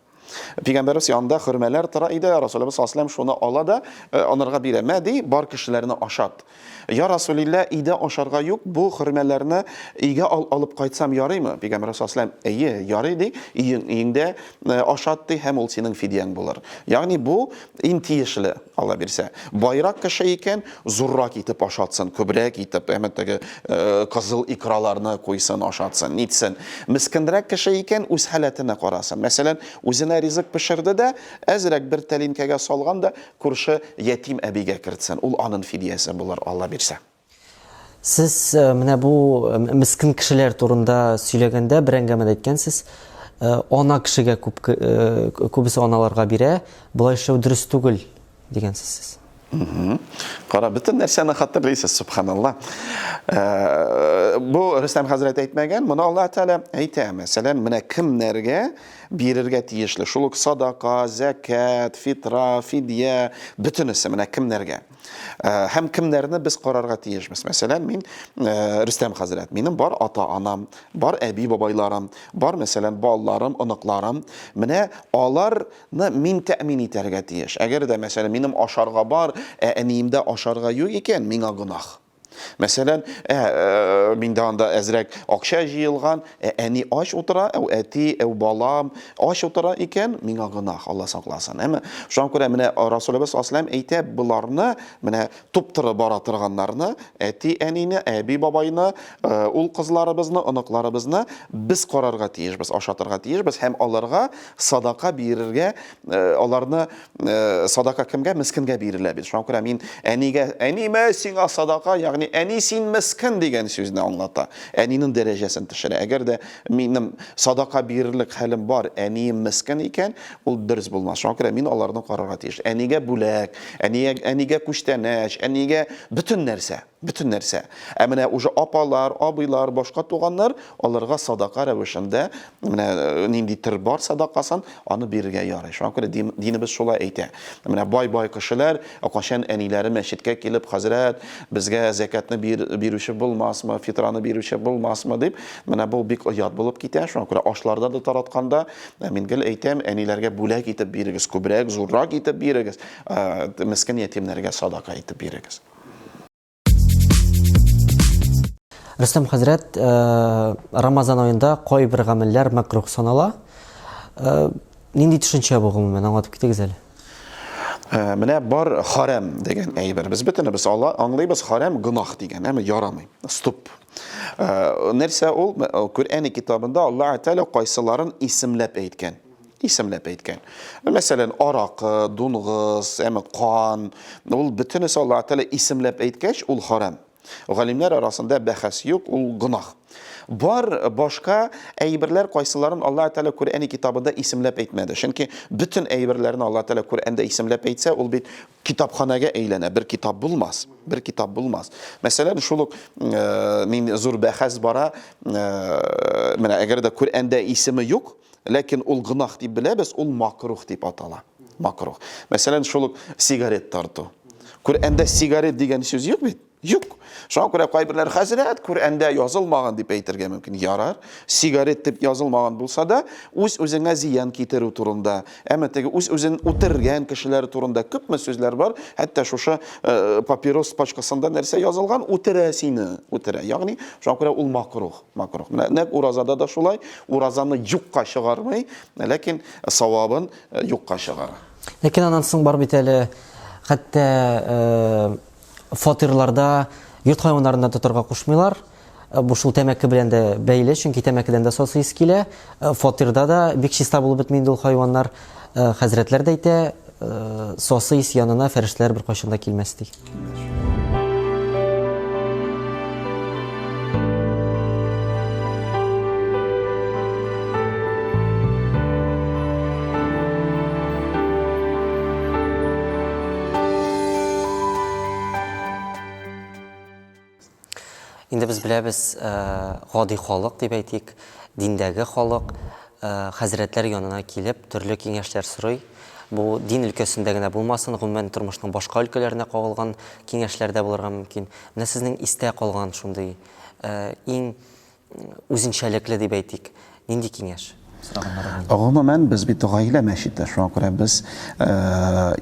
Пәйгамбәрбез янында хөрмәләр тора иде. Расулыбыз саллаллаһу алейһи ва саллям шуны ала да анырга бирә. Мәди бар кешеләрне ашат. Я Расулилла, идә ашарга юк, бу хөрмәләрне өйгә алып кайтсам ярыймы? Пәйгамбәр саллаллаһу алейһи ва саллям, ярый ди, өеңдә ашат ди һәм ул синең фидияң булыр. Ягъни бу иң тиешле, Алла бирсә. Байрак кеше икән, зуррак итеп ашатсын, күбрәк итеп, әмәттәге кызыл икраларны куйсын, ашатсын, нитсен. Мискинрәк кеше икән, үз халәтенә карасын. Мәсәлән, үзенә ризык пешерде дә, әзрәк бер тәлинкәгә салган да, күрше ятим әбигә кертсен. Ул аның фидиясе булыр, Алла бирсә. Сез менә бу мискин кешеләр турында сөйләгәндә бер әңгәмәдә әйткәнсез, ана кешегә күбесе аналарга бирә, булай эшләү дөрес түгел дигәнсез сез. Кара, бөтен нәрсәне хәтерләйсез, субханалла. Бу Рөстәм хәзрәт әйтмәгән, моны Аллаһ Тәала әйтә. Мәсәлән, менә кемнәргә бирергә тиешле? Шул ук садака, закат, фитра, фидия, бөтенесе менә кемнәргә. Һәм кемнәрне без карарга тиешбез. Мәсәлән, мин Рөстәм хәзрәт, минем бар ата-анам, бар әби бабайларым, бар мәсәлән балаларым, оныкларым. Менә аларны мин тәэмин итәргә тиеш. Әгәр дә мәсәлән минем ашарга бар, әниемдә ашарга юк икән, миңа гынах. Мәсәлән, миндә анда әзрәк акча җыелган, әни аш утыра, әти, балам аш утыра икән, миңа гынах, Алла сакласын. Әмма шуңа күрә менә Расулыбыз саллаллаһу алейһи ва саллям әйтә, буларны менә туптырып бара торганнарны, әти, әнине, әби бабайны, ул кызларыбызны, оныкларыбызны біз карарга тиешбез, ашатырга тиешбез һәм аларга садака бирергә, аларны садака кемгә? Мискингә бирелә бит. Шуңа күрә мин әнигә, әнимә сиңа садака, ягъни әни син мискин дигән сүзне аңлата. Әнинең дәрәҗәсен төшерә. Әгәр дә минем садака бирерлек хәлем бар, әнием мискин икән, ул дөрес булмас. Шуңа күрә мин аларны карарга тиеш. Әнигә бүләк, әнигә күчтәнәч, әнигә бөтен нәрсә. Bütün нәрсә. Менә уже апалар, абыйлар, башка туганнар аларга садака рәвешендә менә ниндидер бар садакасын аны бирергә ярый. Шуңа күрә динебез шулай әйтә. Менә бай кешеләр кашан әниләре мәчеткә килеп, хәзрәт, безгә закатны бирүче булмасмы, фитраны бирүче булмасмы дип, менә бу бик оят булып китә. Шуңа күрә ашларда да таратканда мин гел әйтәм, әниләргә бүләк итеп бирегез, күбрәк, зуррак итеп бирегез, мискин ятимнәргә садака итеп бирегез. Рөстәм хәзрәт, Рамазан аенда кайбер гамәлләр макрух санала. Нинди төшенчә бу гомумән аңлатып китегез әле? Менә бар харам дигән әйбер. Без бөтенебез аңлыйбыз, харам гынах дигән, әмма ярамый. Стоп. Нәрсә ул? Коръән китабында Аллаһ Тәала кайсыларын исемләп әйткән. Мәсәлән, аракы, дуңгыз, кан, ул бөтенесе Аллаһ Тәала исемләп әйткәч, ул харам. Галимнәр арасында бәхәс юк, ул гынах. Бар башка әйберләр кайсыларын Аллаһ Тәала Коръән китабында исемләп әйтмәде. Чөнки бөтен әйберләрне Аллаһ Тәала Коръәндә исемләп әйтсә, ул бит китапханага әйләнә, бер китап булмас. Мәсәлән, шул мин зур бәхәс бара, менә әгәр дә Коръәндә исеме юк, ләкин ул гынах дип беләбез, ул макрух дип атала. Макрух. Мәсәлән, шул сигарет тарту. Коръәндә сигарет дигән сүз юк бит? Юк. Шуңа күрә кайберләр хәзрәт Коръәндә язылмаган дип әйтергә мөмкин. Ярар, сигарет дип язылмаган булса да, үз-үзеңә зыян китерү турында, әмма теге үз-үзен үтергән кешеләр турында күпме сүзләр бар. Хәтта шушы папирос пачкасында нәрсә язылган? Үтерә сине, үтерә. Ягъни, шуңа күрә ул макрух. Нәкъ уразада да шулай, уразаны юкка чыгармый, ләкин савабын юкка чыгара. Ләкин аннан соң бар бит әле, хәтта фатирларда йорт хайваннарында тотырга кушмыйлар. Бу шул тәмәке белән дә бәйле, чөнки тәмәкедән дә сосы ис килә. Фатирда да бик чиста булып бетми инде ул хайваннар. Хәзрәтләр дә әйтә, сосы ис янына фәрештәләр беркайчан да килмәс ди. Инде без беләбез, гади халык дип әйтик, диндәге халык хәзрәтләр янына килеп төрле киңәшләр сорый. Бу дин өлкәсендә генә булмасын, гомумән тормышның башка өлкәләренә кагылган киңәшләр дә булырга мөмкин. Менә сезнең истә калган шундый иң үзенчәлекле дип әйтик, нинди киңәш? Гомумән без бит гаилә мәчете, шуңа күрә без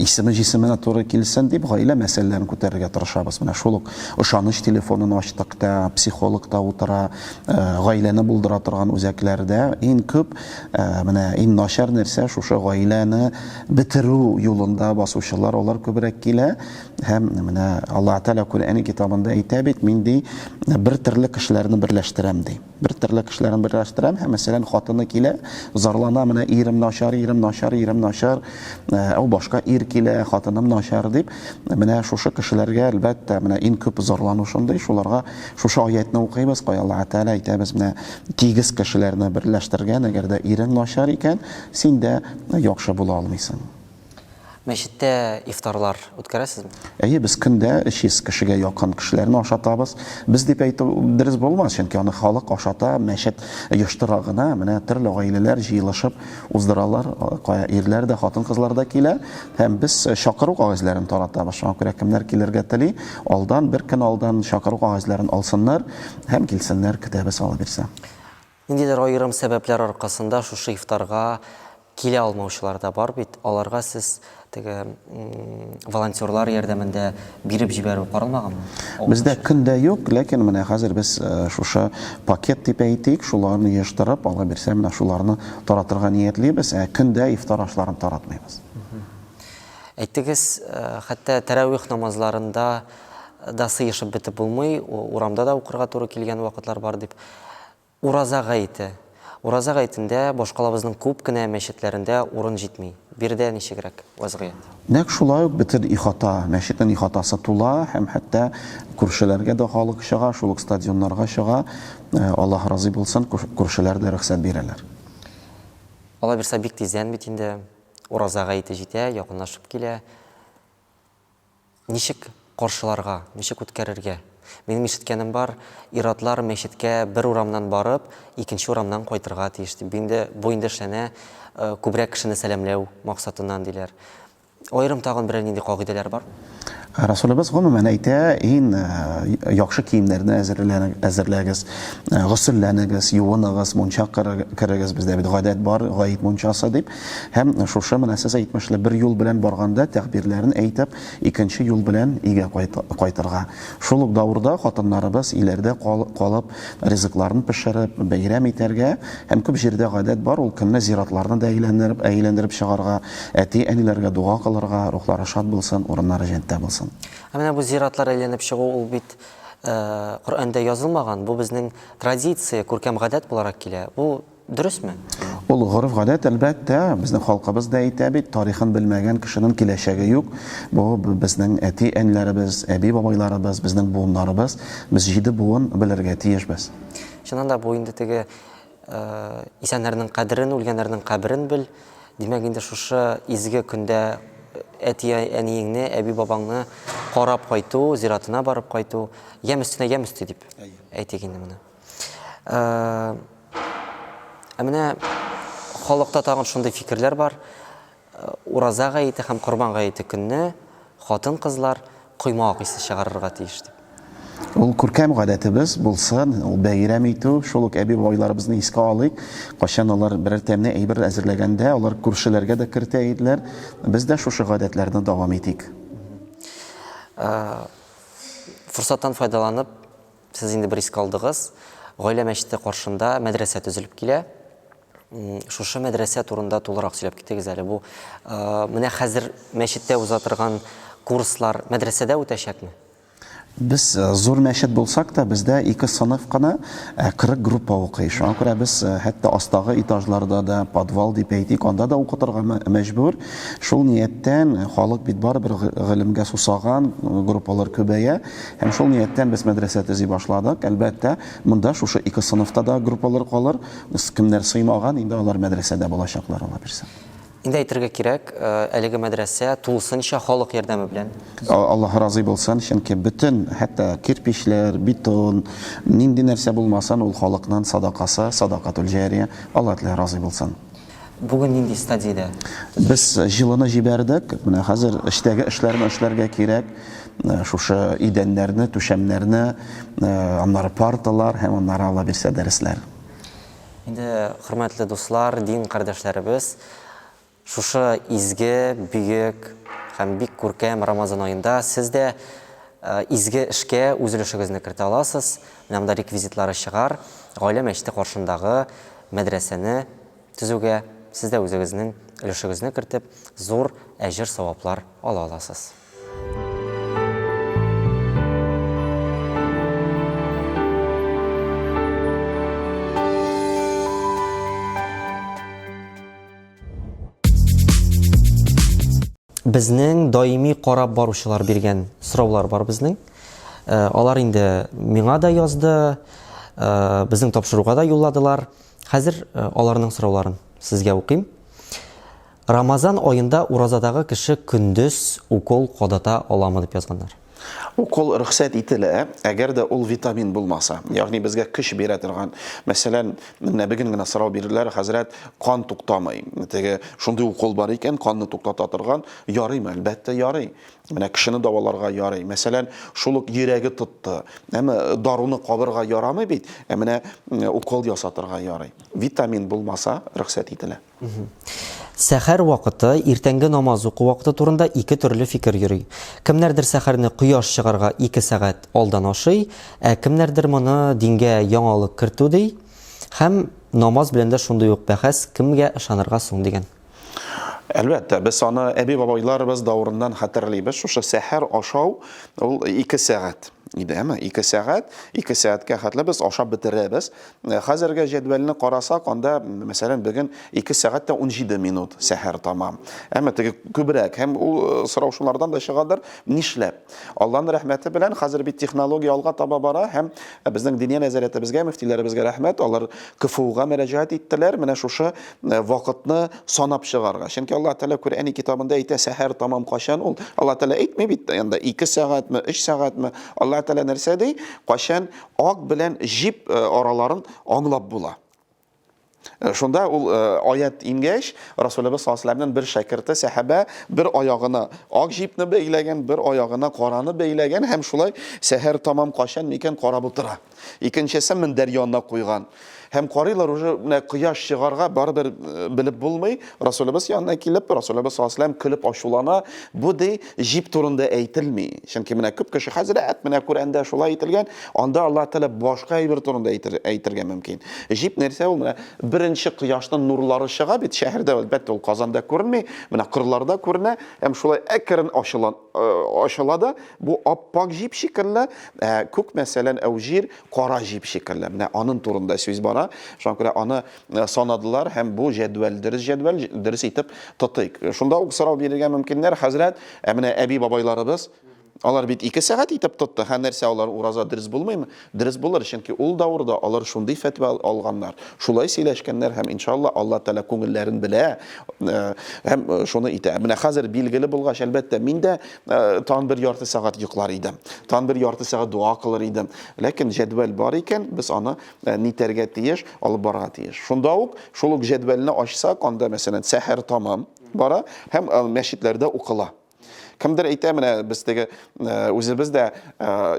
исеме туры килсен дип гаилә мәсьәләләрен күтәрергә тырышабыз. Менә шул ук ышаныч телефонын ачтык та, психолог та утыра, гаиләне булдыра торган үзәкләрдә иң күп менә иң начар нәрсә шушы гаиләне бетерү юлында басучылар алар күбрәк килә. Һәм менә Аллаһ Тәала Коръән китабында әйтә бит, мин ди бер төрле кешеләрне берләштерәм ди. Бер төрле кешеләрне берләштерәм, һәм мәсәлән хатыны килә, зарлана, менә ирем начар, ул башка ир килә, хатыным начар дип, менә шушы кешеләргә әлбәттә менә иң күп зарлану шундый, шуларга шушы аятны укыйбыз, Аллаһ Тәала әйтә, без менә тигез кешеләрне берләштергән, әгәр дә ирең начар икән, син дә яхшы була алмыйсың. Мәчеттә ифтарлар үткәрәсезме? Әйе, без көндә 300 кешегә якын кешеләрне ашатабыз. Без дип әйтү дөрес булмас, чөнки аны халык ашата, мәчет оештыра гына, менә төрле гаиләләр җыелышып уздыралар, ирләр дә, хатын-кызлар да килә, һәм без чакыру кагазьләрен таратабыз. Шуңа күрә кемнәр килергә тели, алдан бер көн алдан чакыру кагазьләрен алсыннар, һәм килсеннәр, көтәбез алып бирсә. Ниндидер аерым сәбәпләр аркасында шушы ифтарга килә алмаучылар да бар бит. Аларга сез теге волонтерлар ярдәмендә биреп җибәрү каралмаганмы? Бездә көндә юк, ләкин менә хәзер без шушы пакет дип әйтик, шуларны җыштырып, алып бирсә, менә шуларны таратырга ниятлибез, көндә ифтар ашларын таратмыйбыз. Әйтегез, хәтта тәрәвих намазларында да сыешып бетеп булмый, урамда да укырга туры килгән вакытлар бар дип. Ураза гаете. Ураза гаетендә башкалабызның күп кенә мәчетләрендә урын җитми. Бирдә ничегрәк вазгыять? Нәкъ шулай ук бөтен ихата, мәчетнең ихатасы тула, һәм хәтта күршеләргә дә халык чыга, шул ук стадионнарга чыга. Аллаһ разый булсын, күршеләр дә рөхсәт бирәләр. Алла бирсә бик тиздән бит инде ураза гаете җитә, якынлашып килә. Ничек каршыларга, ничек үткәрергә Минем ишеткәнем бар, иратлар мәчеткә бер урамнан барып, икенче урамнан кайтырга тиеш дип. Бу инде эшләнә күбрәк кешене сәламләү максатыннан диләр. Аерым тагын берәр нинди кагыйдәләр бар? Расулыбыз гомумән әйтә, ин яхшы киемнәрне әзерләгез, гысылләнегез, юыныгыз, мунча керегез, бездә бит гадәт бар, гаит мунчасы дип. Һәм шушы менә сез әйтмешле бер юл белән барганда тәкъбирләрен әйтеп, икенче юл белән өйгә кайтырга. Шул ук давырда хатыннарыбыз иләрдә калып, ризыкларын пешереп, бәйрәм итәргә, һәм күп җирдә гадәт бар, ул көнне зиратларны да әйләндереп чыгарга, әти-әниләргә дуа кылырга, рухлары шат булсын, урыннары җәннәттә булсын. Менә бу зиратлар әйләнеп чыгу ул бит Коръәндә язылмаган. Бу безнең традиция, күркәм гадәт буларак килә. Бу дөресме? Ул гореф гадәт әлбәттә, безнең халкыбыз да әйтә бит, тарихын белмәгән кешенең киләчәге юк. Бу безнең әти-әниләребез, әби-бабайларыбыз, безнең буыннарыбыз, без 7 буын белергә тиешбез. Чыннан да бу инде теге исәннәрнең кадерен, үлгәннәрнең каберен бел. Димәк инде шушы изге көндә әти-әниеңне, әби-бабаңны карап кайту, зиратына барып кайту, ям өстенә дип әйтик инде моны. Менә халыкта тагын шундый фикерләр бар. Ураза гаете һәм Корбан гаете көнне хатын-кызлар коймак исе чыгарырга тиеш дип. Ул күркәм гадәтебез булсын, ул бәйрәм итү, шул ук әби-бабайларыбызны искә алыйк. Кайчан алар берәр тәмле әйбер әзерләгәндә, алар күршеләргә дә кертә иделәр. Без дә шушы гадәтләрне дәвам итик. Форсаттан файдаланып, сез инде бер искә алдыгыз. Гаилә мәчете каршында мәдрәсә төзелеп килә. Шушы мәдрәсә турында тулырак сөйләп китегез әле. Бу менә хәзер мәчеттә уза торган курслар мәдрәсәдә үтәчәкме? Biz zor мәчет булсак та, бездә 2 сыйныф кына 40 группа укый. Шуңа күрә без хәтта астагы этажларда да, подвал дип әйтик, анда да укытырга мәҗбүр. Шул нияттән халык бит барыбер гыйлемгә сусаган, группалар күбәя. Һәм шул нияттән без мәдрәсә төзи башладык. Әлбәттә, монда шушы 2 сыйныфта да группалар калыр. Кемнәр сыймаган, инде алар мәдрәсәдә булачаклар, Алла бирсен. Инде әйтергә кирәк, әлеге мәдрәсә тулысынча халык ярдәме белән. Аллаһ разый булсын, чөнки бөтен, хәтта кирпичләр, бетон, нинди нәрсә булмасын, ул халыкның садакасы, садакатул җария. Алла Тәала разый булсын. Бүген нинди стадиядә? Без җылыны җибәрдек. Менә хәзер эштәге эшләрне эшләргә кирәк. Шушы идәннәрне, түшәмнәрне, аннары парталар һәм аннары Алла бирсә дәресләр. Инде хөрмәтле дуслар, дин кардәшләребез, шушы изге, бүйек һәм бик күркәм Рамазан аенда сез дә изге эшкә үз өлешегезне кертә аласыз. Менә монда реквизитлары чыгар. Гаилә мәчете каршындагы мәдрәсәне төзүгә сез дә үзегезнең өлешегезне кертеп, зур әҗер-саваплар ала аласыз. Безнең даими карап баручылар биргән сораулар бар безнең. Алар инде миңа да язды, безнең тапшыруга да юлладылар. Хәзер аларның сорауларын сезгә укыйм. Рамазан аенда уразадагы кеше көндез укол кадата аламы дип язганнар. Укол рөхсәт ителә, әгәр дә ул витамин булмаса. Ягъни безгә көч бирә торган. Мәсәлән, менә бүген генә сорау бирделәр, хәзрәт, кан туктамый. Теге шундый укол бар икән, канны туктата торган, ярыймы? Әлбәттә ярый. Менә кешене даваларга ярый. Мәсәлән, шул ук йөрәге тотты. Әмма даруны кабырга ярамый бит. Менә укол ясатырга ярый. Витамин булмаса рөхсәт ителә. Сәхәр вакыты, иртәнге намаз уку вакыты турында 2 төрле фикер йөри. Кемнәрдер сәхәрне кояш чыгарга 2 сәгать алдан ашый, кемнәрдер моны дингә яңалык кертү ди, һәм намаз белән дә шундый ук бәхәс, кемгә ышанырга соң дигән. Әлбәттә, без аны әби-бабайларыбыз давырыннан хәтерлибез. Шушы сәхәр ашау ул 2 сәгать. Идеме 2 сәгать, 2 сәгатькә хәтле без ашап бетерәбез. Хәзергә җәдвәлне карасак, анда мәсәлән бүген 2 сәгатьтә 17 минут сәхәр тамам. Әмма теге күбрәк һәм ул сораушылардан да чыгадыр, нишләп? Аллаһның рәхмәте белән хәзер бит технология алга таба бара һәм безнең дини нәзарәтебезгә, мөфтиләребезгә рәхмәт, алар КФУга мөрәҗәгать иттеләр, менә шушы вакытны санап чыгарга. Чөнки Аллаһ Тәала Коръәни китабында әйтә, сәхәр тамам кашан ул. Аллаһ Тәала әйтми бит, анда 2 сәгатьме, 3 сәгатьме? Аллаһ Allah Teala нәрсә ди? Кашан ак белән җип араларын аңлап була. Шунда ул аят ингәч, Расулullah sallallahu aleyhi ve sellem'den bir şakirte sahabe bir ayağına ак җипне бәйләгән, bir ayağına караны бәйләгән һәм шулай сәхәр тамам кашан микән карап утыра. Икенчесе мендәр янына куйган. Һәм карыйлар уже менә кояш чыгарга барыбер белеп булмый. Расулыбыз янына килеп, Расулullah sallallahu aleyhi ve sellem көлеп ачулана. Бу ди җип турында әйтелми. Чөнки менә күп кеше хәзрәт менә Куръанда шулай әйтелгән. Анда Аллаһ Тәала башка әйбер турында әйтергә мөмкин. Җип нәрсә ул? Менә беренче кояшның нурлары чыга бит шәһәрдә, әлбәттә ул Казанда күренми, менә кырларда күренә. Һәм шулай әкрен ачыла да бу аппак җип шикелле, күк мәсәлән әүҗир кара җип шикелле. Менә аның турында сүз бара. Шуңа күрә аны санадылар һәм бу җәдвәл дөрес итеп тотыйк. Шунда ук сорау бирергә мөмкиннәр, хәзрәт, менә әби бабайларыбыз алар бит 2 сәгать итеп тотты. Һәм нәрсә алар ураза дөрес булмыймы? Дөрес булыр, чөнки ул давырда алар шундый фәтва алганнар. Шулай сөйләшкәннәр һәм иншалла Алла Тәала күңелләрен белә. Һәм шуны итә. Менә хәзер билгеле булгач, әлбәттә, мин дә тан бер ярты сәгать йоклар идем. Тан бер ярты сәгать дуа кылыр идем. Ләкин җәдвәл бар икән, без аны нитәргә тиеш, алып барырга тиеш. Шунда ук шул ук җәдвәлне ачсак, анда мәсәлән сәхәр тамам бара һәм мәчетләрдә укыла. Кемдер әйтә, менә бездәге үзебез дә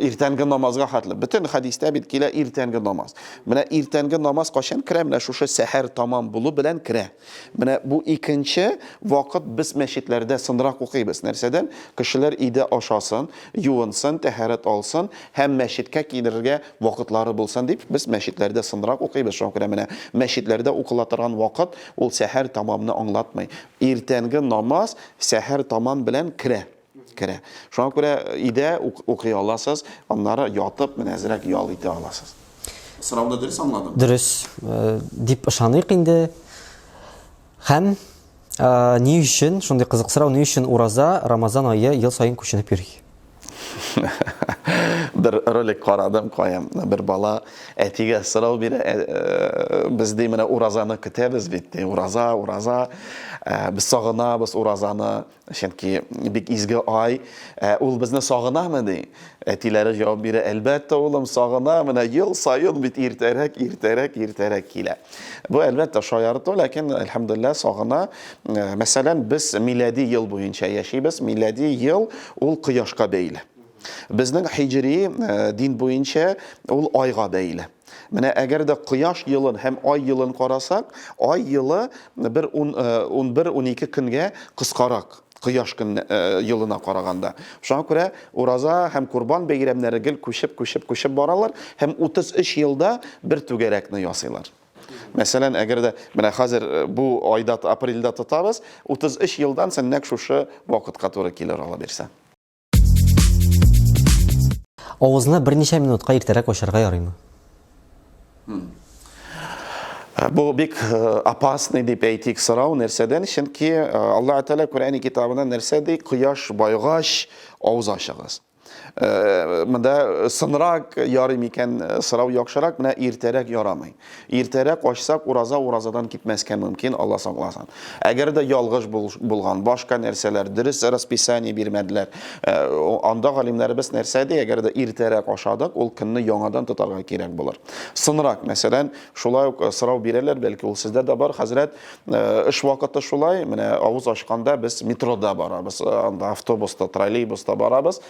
иртәнге намазга хәтле. Бөтен хадистә бит килә иртәнге намаз. Менә иртәнге намаз кашан керә? Менә шушы сәхәр тамам булу белән керә. Менә бу икенче вакыт без мәчетләрдә сынрак укыйбыз. Нәрсәдән? Кешеләр өйдә ашасын, юынсын, тәһарәт алсын һәм мәчеткә килергә вакытлары булсын дип без мәчетләрдә сынрак укыйбыз. Шуңа күрә менә мәчетләрдә укыла торган вакыт ул сәхәр тамамны аңлатмый. Иртәнге намаз сәхәр тамам белән керә. Шуңа күрә өйдә укый аласыз, аннары ятып мәнәзрәк ял итә аласыз. Сорауны дөрес аңладым. Дөрес дип ышаныйк инде. Һәм ни өчен шундый кызык сорау, ни өчен ураза Рамазан ае ел сайын күченеп йөри? Bir rölik qaradım, qoyam. Bir bala ətiga sırau biri biz deyimine urazanı kütəbiz bitti. Uraza. Biz sağınabız urazanı. Çünki bir izgi ay. Ol bizni sağınamı dey. Ətiləri cavab biri əlbəttə oğlum sağınamı. Yıl sayın bit irtərək kilə. Bu əlbəttə şayarıdır. Lakin elhamdülillah sağına. Məsələn biz miladi yıl boyunca yaşayız. Miladi yıl ol qıyaşqa beyli. Bizning hicri din boyunca ol ayga bəyli. Менә әгәр дә кояш елын һәм ай елын карасак, ай елы bir 11-12 көнгә кыскарак. Кояш елына караганда. Шуңа күрә ураза һәм Курбан бәйрәмнәре гел күчеп баралар һәм 33 елда бер түгәрәкне ясыйлар. Мәсәлән, әгәр дә менә хәзер бу айда апрельдә тотабыз, 33 елдан соң нәкъ шушы вакытка туры килер ала бирсә. Авызына берничә минутка иртәрәк ачарга ярыймы? Бу бик опасный дип әйтик сорау нәрсәдән, чөнки Аллаһ Тәала Куръан китабында нәрсә ди? Кояш байгач авыз ачыгыз. Монда сынрак ярый микән сорау яхшырак, менә иртәрәк ярамый. Иртәрәк ачсак уразадан китмәскә мөмкин, Алла сакласын. Әгәр дә ялгыш булган башка нәрсәләр дөрес расписание бирмәделәр, анда галимнәребез нәрсә ди? Әгәр дә иртәрәк ашадык, ул көнне яңадан тотарга кирәк булыр. Сынрак, мәсәлән, шулай ук сорау бирәләр, бәлки ул сездә дә бар, хәзрәт, эш вакыты шулай, менә авыз ачканда без метрода барабыз, анда автобуста, троллейбуста барабыз.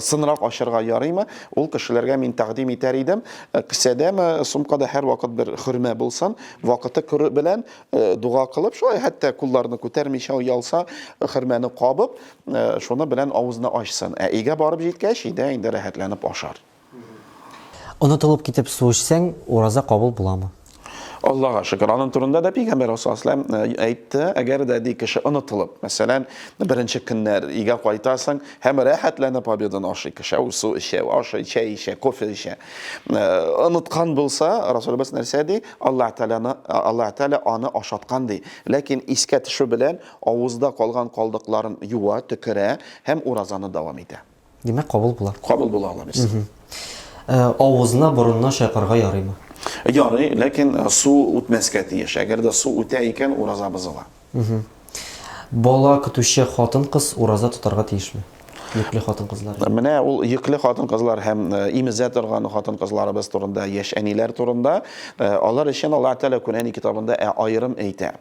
Сынрак ашырга ярыймы? Ул кешеләргә мин тәкъдим итәр идем. Кисәдәме, сумкада һәр вакыт бер хөрмә булсын, вакыты көрү белән дуга кылып, шулай хәтта кулларны күтәрмичә ялса, хөрмәне кабып, шуны белән авызны ачсын. Өйгә барып җиткәч, өйдә инде рәхәтләнеп ашар. Онытылып китеп су эчсәң, ураза кабул буламы? Аллаһа шөкер. Аның турында да Пәйгамбәр саллаллаһу алейһи әйтте, әгәр дә ди кеше онытылып, мәсәлән, беренче көннәр өйгә кайтасың, һәм рәхәтләнеп обедын ашый, кеше су эчә, ашый, чәй эчә, кофе эчә. Оныткан булса, Расулыбыз нәрсә ди? Аллаһ Тәала аны ашаткан ди. Ләкин искә төшү белән авызда калган калдыкларын юа, төкерә һәм уразаны дәвам итә. Димәк, кабул була. Кабул була Алла бирсен. Авызына, борынына шайкарга ярыймы? Ярый, ләкин су үтмәскә тиеш. Әгәр дә су үтә икән, ураза бозыла. Бала көтүче хатын-кыз ураза тотарга тиешме? Yüklü хатын-кызлар. Менә ул йөкле хатын-кызлар һәм имезә торган хатын-кызларыбыз турында, яшь әниләр турында алар өчен Аллаһ Тәгалә Куръан китабында аерым әйтә.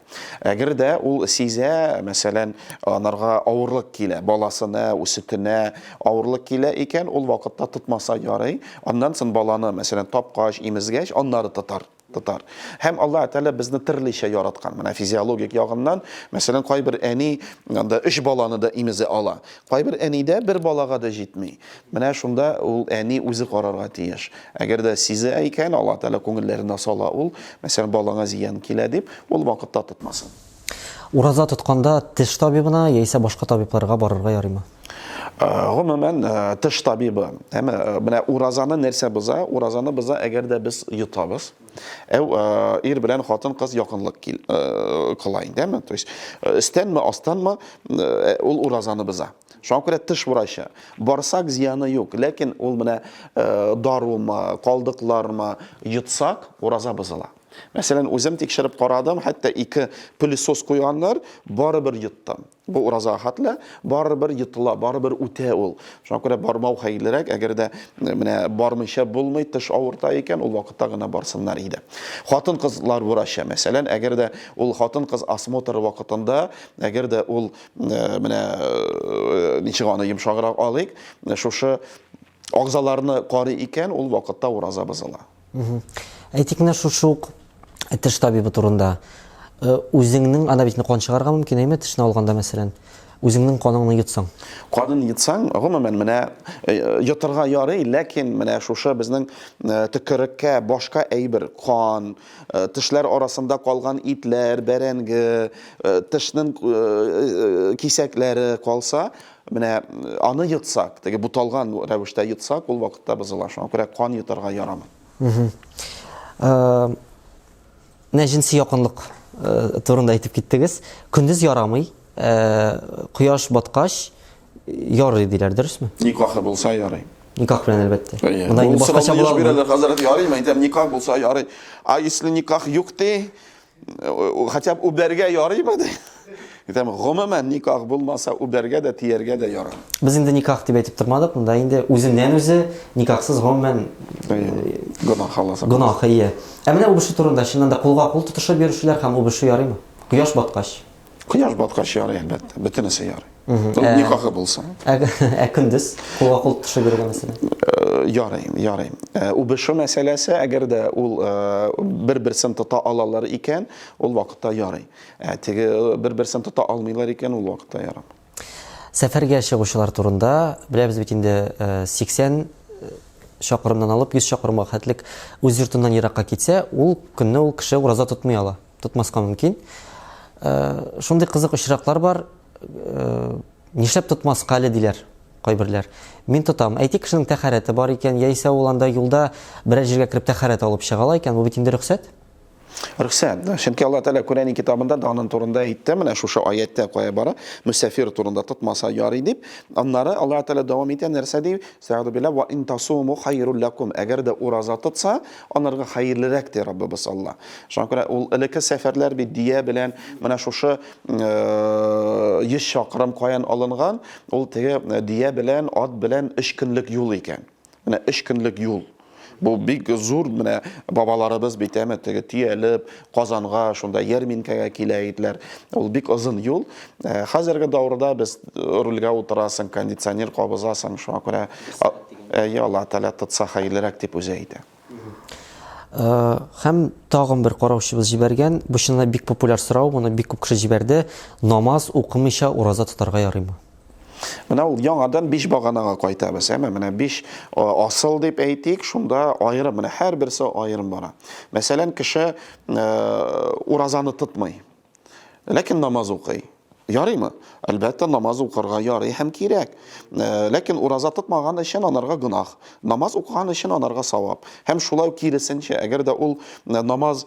Әгәр дә ул сизә, мәсәлән, анарга авырлык килә, баласына, үсетенә авырлык килә икән, ул вакытта тотмаса ярый. Аннан соң баланы, мәсәлән, тапкач, имезгәч, аннары тотар. Һәм Аллаһ Тәгалә безне төрлечә яраткан. Менә физиологик ягыннан, мәсәлән, кайбер әни анда 3 баланы да имезе ала. Кайбер әнидә бер балага да җитми. Менә шунда ул әни үзе карарга тиеш. Әгәр дә сизә икән, Аллаһ Тәгалә күңелләренә сала ул, мәсәлән, балаңа зыян килә дип, ул вакытта тотмасын. Ураза тотканда теш табибына яисә башка табибларга барырга ярыймы? Гомумән теш табибы. Менә уразаны нәрсә боза? Уразаны боза әгәр дә без йотабыз. Ир белән хатын-кыз якынлык кыла инде, то есть өстәнме, астанмы ул уразаны боза. Шуңа күрә теш врачы. Барсак зыяны юк, ләкин ул менә дарумы, калдыклармы йотсак, ураза бозыла. Мәсәлән, үзем тикшереп карадым, хәтта 2 пылесос куйганнар, барыбер йоттым. Бу ураза хатлы, барыбер йотыла, барыбер үтә ул. Шуңа күрә бармау хәерлерәк, әгәр дә менә бармыйча булмый, теш авырта икән, ул вакытта гына барсыннар иде. Хатын-кызлар врачы, мәсәлән, әгәр дә ул хатын-кыз осмотр вакытында, әгәр дә ул менә ничек аны йомшаграк алыйк, шушы агзаларны карый икән, ул вакытта ураза бозыла. Әйтик менә шушы теш табибы турында. Үзеңнең ана битне кан чыгарга мөмкин әйме тешне алганда мәсәлән? Үзеңнең каныңны йотсаң. Канын йотсаң, гомумән менә йотырга ярый, ләкин менә шушы безнең төкереккә башка әйбер кан, тешләр арасында калган итләр, бәрәнге, тешнең кисәкләре калса, менә аны йотсак, теге буталган рәвештә йотсак, ул вакытта бозыла. Шуңа күрә кан йотырга ярамый. Нәҗинси якынлык турында әйтеп киттегез. Көндез ярамый, кояш баткач ярый диләр, дөресме? Никахы булса ярый. Никах белән әлбәттә. Монда инде башкача була. Бирәләр, хәзрәт ярыймы? Әйтәм, никах булса ярый. Если никах юк ти, хотя бы үбәргә ярыймы ди? Әйтәм, гомумән никах булмаса, үбәргә дә, тияргә дә ярый. Без инде никах дип әйтеп тормадык, монда инде үзеннән-үзе никахсыз гомумән гөнаһ халаса. Гөнаһ ие. Ә менә үбеше турында чыннан да кулга-кул тотышып йөрүчеләр һәм үбеше ярыймы? Кояш баткач. Кояш баткач ярый әлбәттә, бөтенесе ярый. Никахы булса. Көндез кулга-кул тотышып йөргән мәсәлән. Ярый. Үбеше мәсьәләсе, әгәр дә ул бер-берсен тота алалар икән, ул вакытта ярый. Теге бер-берсен тота алмыйлар икән, ул вакытта ярамый. Сәфәргә чыгучылар турында, беләбез бит инде 80 чакрымнан алып 100 чакрымга хәтлек үз йортыннан еракка китсә, ул көнне ул кеше ураза тотмый ала. Тотмаска мөмкин. Шундый кызык очраклар бар. Нишләп тотмаска әле диләр кайберләр. Мин тотам. Әйтик, кешенең тәһарәте бар икән, яисә ул анда юлда берәр җиргә кирип тәһарәт алып чыгала икән, бу бит инде рөхсәт. Рөхсәт. Чөнки Аллаһ Тәгалә Куръан китабында да аның турында әйтте, менә шушы аятта кая бара, мусафир турында тотмаса ярый дип. Аннары Аллаһ Тәгалә дәвам итә нәрсә дип, "Сәгъду билла ва ин тасуму хайрул лакум." Әгәр дә ураза тотса, анарга хәерлерәк ди Раббыбыз Алла. Шуңа күрә ул элекке сәфәрләр бит дия белән менә шушы 100 чакрым каян алынган, ул теге дия белән, ат белән 3 көнлек юл икән. Менә 3 көнлек юл. Бу бик зур менә бабаларыбыз бит теге тиялеп, Казанга, шунда ярминкәгә килә иделәр. Ул бик озын юл. Хәзерге дәврдә без рульгә утырасың, кондиционер кабызасың, шуңа күрә Аллаһ Тәгалә тотса хәерлерәк дип үзе әйтә. Һәм тагын бер караучыбыз җибәргән, бу чыннан бик популяр сорау, моны бик күп кеше җибәрде. Намаз укымыйча ураза тотарга ярыймы? Менә ул яңадан 5 баганага кайтабыз, менә 5 асыл дип әйтик, шунда аерым, менә һәрберсе аерым бара. Мәсәлән, кеше уразаны тотмый, ләкин намаз укый. Ярыймы? Әлбәттә, намаз укырга ярый һәм кирәк. Ләкин ураза тотмаган өчен анарга гөнаһ. Намаз укыган өчен анарга савап. Һәм шулай киресенчә, әгәр дә ул намаз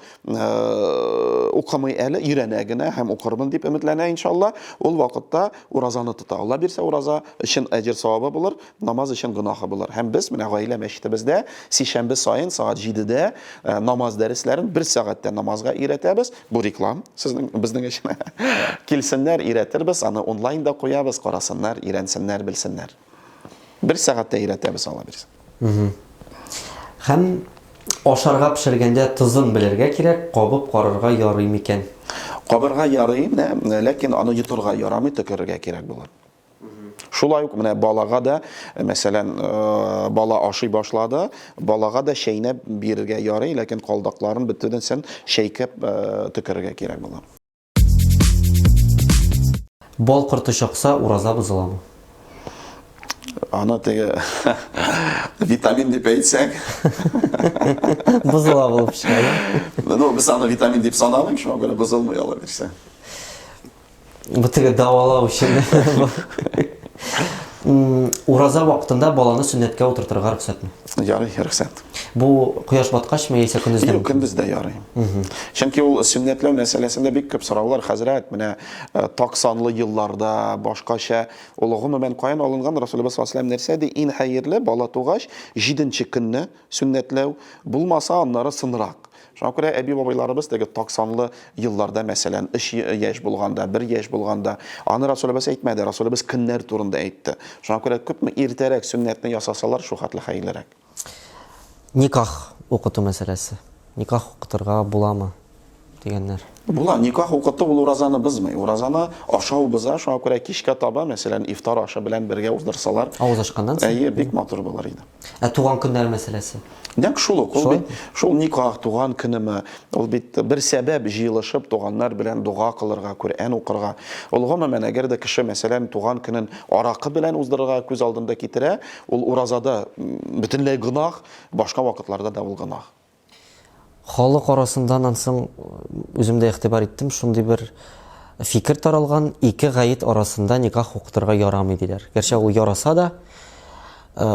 укымый әле, өйрәнә генә һәм укырмын дип өметләнә иншалла, ул вакытта уразаны тота. Алла бирсә, ураза өчен әҗр савабы булыр, намаз өчен гөнаһы булыр. Һәм без менә гаилә мәчетебездә сишәмбе саен саат 7-дә намаз дәресләрен 1 сәгатьтә намазга өйрәтәбез. Бу реклам безнең өчен. Килсеннәр, өйрәтербез, аны онлайнда куябыз, карасыннар, өйрәнсеннәр, белсеннәр. Bir сәгатьтә өйрәтәбез ала бирсә. Һәм ашарга пешергәндә тузын белергә кирәк, кабып карарга ярый микән? Кабырга ярый, ләкин аны йоторга ярамый, төкерергә кирәк булыр. Шулай ук менә балага да, мәсәлән, бала ашый башлады, балага да шәйнәп бирергә ярый, ләкин калдакларын бөтенсен шәйкәп төкерергә кирәк була. Бал корты чакса ураза бозыламы? Аны теге витамин дип әйтсәк, Бозыла булып чыга. ну без аны витамин дип санамыйк, шуңа күрә бозылмый ала бирсә. Бу теге давалау өчен. Ураза вакытында баланы сүннәткә утыртырга рөхсәтме? Ярый, рөхсәт. Бу кояш баткачмы яисә көндездән? Юк, көндез дә ярый. Чөнки ул сөннәтләү мәсьәләсендә бик күп сораулар хәзрәт, менә таксанлы елларда башкача ул гомумән каян алынган Расулыбыз саллаллаху алейһи ва сәлләм нәрсә ди, ин хәерле бала тугач 7нче көнне сүннәтләү, булмаса аннары сынрак. Шуңа күрә әби бабайларыбыз теге таксанлы елларда, мәсәлән, 3 яшь булганда, 1 яшь булганда, аны Расулыбыз әйтмәде, Расулыбыз көннәр турында әйтте. Шуңа күрә күпме иртәрәк сүннәтне ясасалар, шул хәтле хәерлерәк. Никах укыту мәсьәләсе. Никах укытырга буламы дигәннәр. Була, никах укыту ул уразаны бозмый. Уразаны ашау боза, шуңа күрә кичкә таба, мәсәлән, ифтар ашы белән бергә уздырсалар, Авыз ачкандан соң. әйе, бик матур булыр иде. Туган көннәр мәсьәләсе. Нәкъ шул ук, ул бит шул никах, туган көнеме, ул бит бер сәбәп җыелышып туганнар белән дуга кылырга, Коръән укырга. Ул гомумән әгәр дә кеше, мәсәлән, туган көнен аракы белән уздырырга күз алдында китерә, ул уразада бөтенләй гынах, башка вакытларда да ул гынах. Халык арасындан соң үземдә игътибар иттем, шундый бер фикер таралган, ике гаит арасында никах укытырга ярамый диләр. Гәрчә ул яраса да,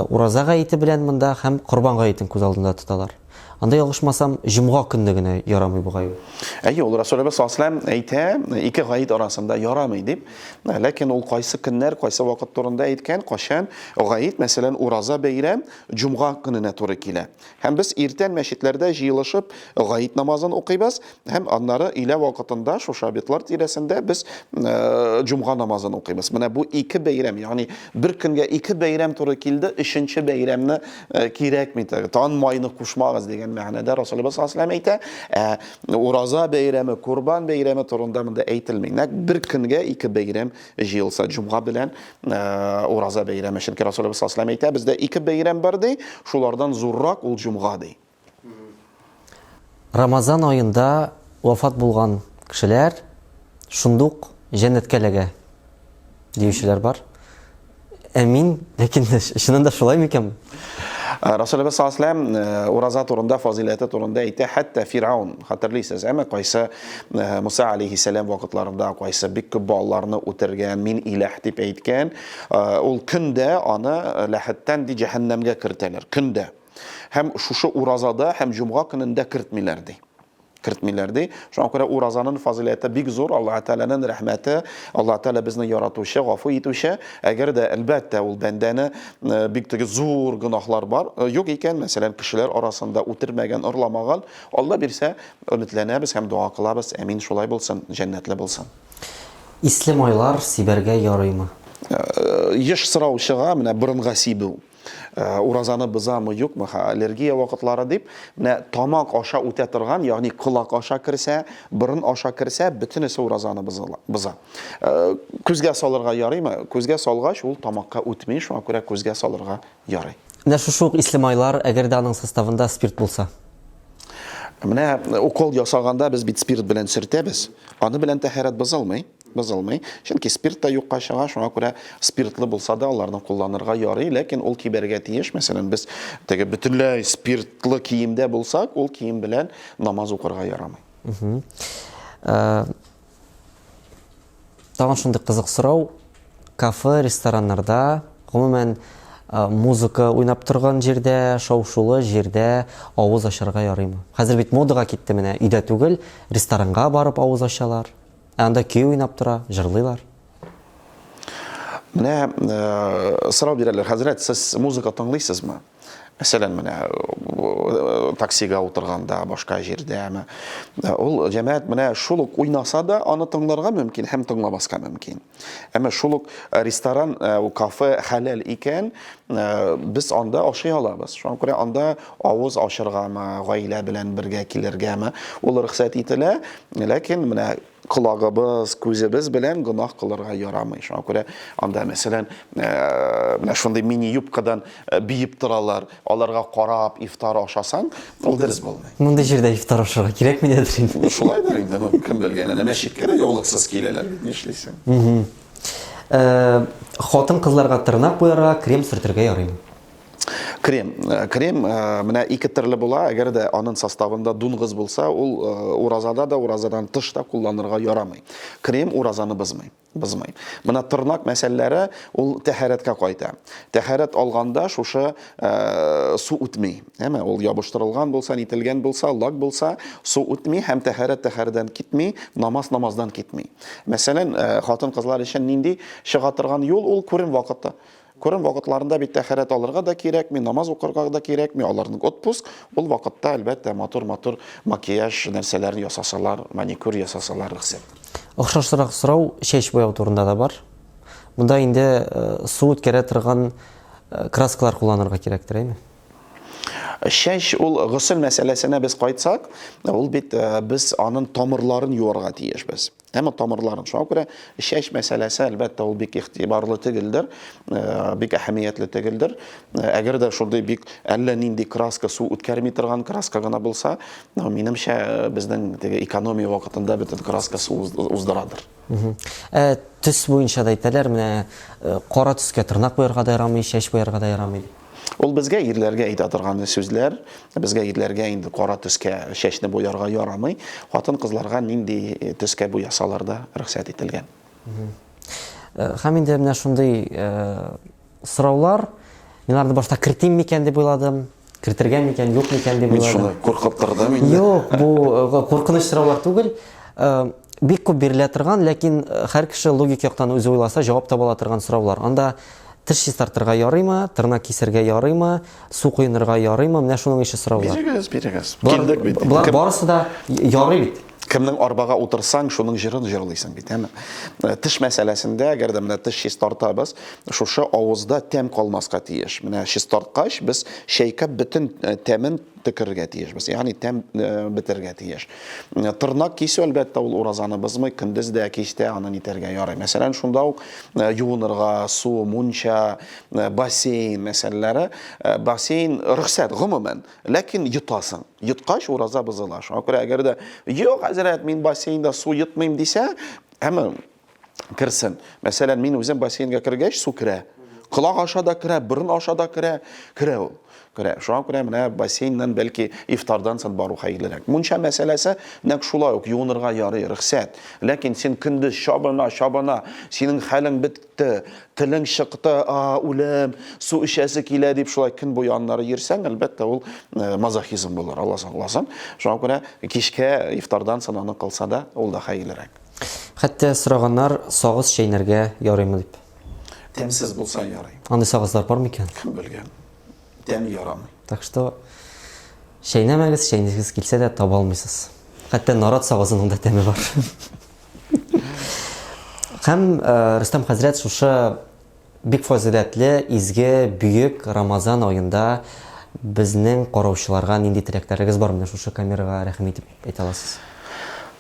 ураза гаите белән монда һәм Корбан гаитен күз алдында тоталар. Анда ялгышмасам, җомга көнне генә ярамый бу гайы. Әйе, ул Расулыбыз саллаллаху алейһи ва сәлләм әйтә, ике гаит арасында ярамый дип. Ләкин ул кайсы көннәр, кайсы вакыт турында әйткән, кашан гаит, мәсәлән, ураза бәйрәм җомга көненә туры килә. Һәм без иртән мәчетләрдә җыелышып гаит намазын укыйбыз, һәм аннары илә вакытында шу шабитлар тирәсендә без җомга намазын укыйбыз. Менә бу ике бәйрәм, ягъни бер көнгә ике бәйрәм туры килде, өченче бәйрәмне кирәкми, тан майны кушмагыз дигән мәгънәдә Расулыбыз саллаллаху алейһи ва сәлләм әйтә, ураза бәйрәме, Корбан бәйрәме турында монда әйтелми. Нәкъ бер көнгә ике бәйрәм җыелса, җомга белән ураза бәйрәме. Чөнки Расулыбыз саллаллаху алейһи ва сәлләм әйтә, бездә ике бәйрәм бар ди, шулардан зуррак ул җомга ди. Рамазан аенда вафат булган кешеләр шундук җәннәткәләгә диючеләр бар. Әмин, ләкин чынында шулай микән? Расулыбыз саллаллаху алейһи ва сәлләм ураза турында, фазилаты турында әйтә, хәтта Фираун, хәтерлисез, әмма кайсы Муса алейһиссәлам вакытларында кайсы бик күп балаларны үтергән, мин иләх дип әйткән, ул көндә аны ләхәттән ди җәһәннәмгә кертәләр, көндә. Һәм шушы уразада, һәм җомга көнендә кертмиләр ди. Шуңа күрә уразаның фазилаты бик зур, Аллаһ Тәаләнең рәхмәте, Аллаһ Тәалә безне яратучы, гафу итүче, әгәр дә әлбәттә ул бәндәне бик теге зур гынахлар бар, юк икән, мәсәлән, кешеләр арасында үтермәгән, ырламаган, Алла бирсә, өметләнәбез һәм дуа кылабыз, әмин, шулай булсын, җәннәтле булсын. Исле майлар сибәргә ярыймы? Еш сораучыга менә борынга сибү. Уразаны бозамы, юкмы, аллергия вакытлары дип, менә тамак аша үтә торган, ягъни кулак аша керсә, борын аша керсә, бөтенесе уразаны боза. Күзгә салырга ярыймы? Күзгә салгач ул тамакка үтми, шуңа күрә күзгә салырга ярый. Менә шушы исле майлар, әгәр дә аның составында спирт булса. Менә укол ясаганда без бит спирт белән сөртәбез. Аны белән тәһарәт бозылмый. Чөнки спирт та юкка чыга, шуңа күрә спиртлы булса да аларны кулланырга ярый, ләкин ул кибәргә тиеш. Мәсәлән, без теге бөтенләй спиртлы киемдә булсак, ул кием белән намаз укырга ярамый. Тагын шундый кызык сорау, кафе, рестораннарда, гомумән музыка уйнап торган җирдә, шау-шулы җирдә авыз ачарга ярыймы? Хәзер бит модага китте менә, өйдә түгел, ресторанга барып авыз ачалар. Анда көй уйнап тора, җырлыйлар. Менә сорау бирәләр, хәзрәт, сез музыка тыңлыйсызмы? Мәсәлән, менә таксига утырганда, башка җирдә, ул җәмәгать менә шул ук уйнаса да, аны тыңларга мөмкин һәм тыңламаска мөмкин. Әмма шул ук ресторан, кафе хәләл икән, без анда ашый алабыз. Шуңа күрә анда авыз ачыргамы, гаилә белән бергә килергәме, ул рөхсәт ителә, ләкин менә колагыбыз, күзебез белән гөнаһ кылырга ярамый. Шуңа күрә анда мәсәлән, менә шундый мини юбкадан биеп торалар, аларга карап ифтар ашасаң, ул дөрес булмый. Мондай җирдә ифтар ашарга кирәкми дидер инде. Шулайдыр инде, кем белгән, әнә мәчеткә дә яулыксыз киләләр, нишлисең? Хатын кызларга тырнак буярга, крем сөртергә ярыймы? Крем менә ике төрле була. Әгәр дә аның составында дуңгыз булса, ул уразада да, уразадан тыш та кулланырга ярамый. Крем уразаны бозмый. Менә тырнак мәсьәләләре ул тәһарәткә кайта. Тәһарәт алганда шушы су үтми. Әмма ул ябыштырылган булса, нителгән булса, лак булса, су үтми һәм тәһарәттән китми, намаздан китми. Мәсәлән, хатын-кызлар өчен нинди чыга торган юл ул күрен вакытта. Көрін вақытларында бит тәһарәт алырга да кирәкми, намаз укырга да кирәкми, аларның отпуск, ул вакытта әлбәттә матур макияж нәрсәләрен ясасалар, маникюр ясасалар рөхсәт. Охшашрак сорау чәч буяу турында да бар. Монда инде су үткәрә торган краскалар кулланырга кирәктер, әйме? Чәч ул гысыл мәсьәләсенә без кайтсак, ул бит без аның тамырларын юарга тиешбез. Әмма тамырларын, шуңа күрә чәч мәсьәләсе әлбәттә ул бик игътибарлы түгелдер, бик әһәмиятле түгелдер. Әгәр дә шундый бик әллә нинди краска су үткәрми торган краска гына булса, минемчә безнең теге экономия вакытында бөтен краска су уздырадыр. Төс буенча да әйтәләр, менә кара төскә тырнак буярга да ярамый, чәч буярга да ярамый. Ул безгә ирләргә әйтә торган сүзләр, безгә ирләргә инде кара төскә чәчне буярга ярамый, хатын-кызларга нинди төскә буясалар да рөхсәт ителгән. Һәм инде менә шундый сораулар, мин башта кертим микән дип уйладым, кертергән микән, юк микән дип Мин уйладым. шуны куркып тордым инде. Юк, бу куркыныч сораулар түгел. Бик күп бирелә торган, ләкин һәр кеше логик яктан үзе уйласа җавап таба ала торган сораулар. Анда теш чистартырга ярыймы, тырнак кисергә ярыймы, су куенырга ярыймы, менә шуның ише сораулар. Бирегез. Килдек бит. Булар барысы да ярый бит. Кемнең арбага утырсаң, шуның җырын җырлыйсың бит, әме. Теш мәсьәләсендә, әгәр дә менә теш чистартабыз, шушы авызда тәм калмаска тиеш. Менә чистарткач без чәйкәп бөтен тәмен төкергә тиешбез. Ягъни тәм бетергә тиеш. Тырнак кисү әлбәттә ул уразаны бозмый, көндез дә кичтә аны нитәргә ярый. Мәсәлән, шунда ук юынырга, су, мунча, бассейн мәсьәләләре, бассейн рөхсәт гомумән, ләкин йотасың. Йоткач ураза бозыла. Шуңа күрә әгәр дә юк, хәзрәт, мин бассейнда су йотмыйм дисә, әмма керсен. Мәсәлән, мин үзем бассейнга кергәч су керә. Кылак аша да керә, борын аша да керә ул. Шуңа күрә менә бассейннан бәлки ифтардан соң бару хәерлерәк. Мунча мәсьәләсе нәкъ шулай ук юынырга ярый рөхсәт. Ләкин син көндез чабына, синең хәлең бетте, телең чыкты, үлем, су эчәсе килә дип шулай көн буе аннары йөрсәң, әлбәттә ул мазохизм булыр, Алла сакласын. Шуңа күрә кичкә ифтардан соң аны кылса да, ул да хәерлерәк. Хәтта сораганнар сагыз чәйнәргә ярыймы дип. Тәмсез булса ярый. Андай сагызлар бар микән? Кем белгән? Тәм ярамый. Так что чәйнәмәгез, чәйнегез килсә дә таба алмыйсыз. Хәтта нарат сагызының да тәме бар. Һәм Рөстәм хәзрәт шушы бик фазиләтле, изге, бөек Рамазан аенда безнең караучыларга нинди теләкләрегез бар? Менә шушы камерага рәхим итеп әйтә аласыз.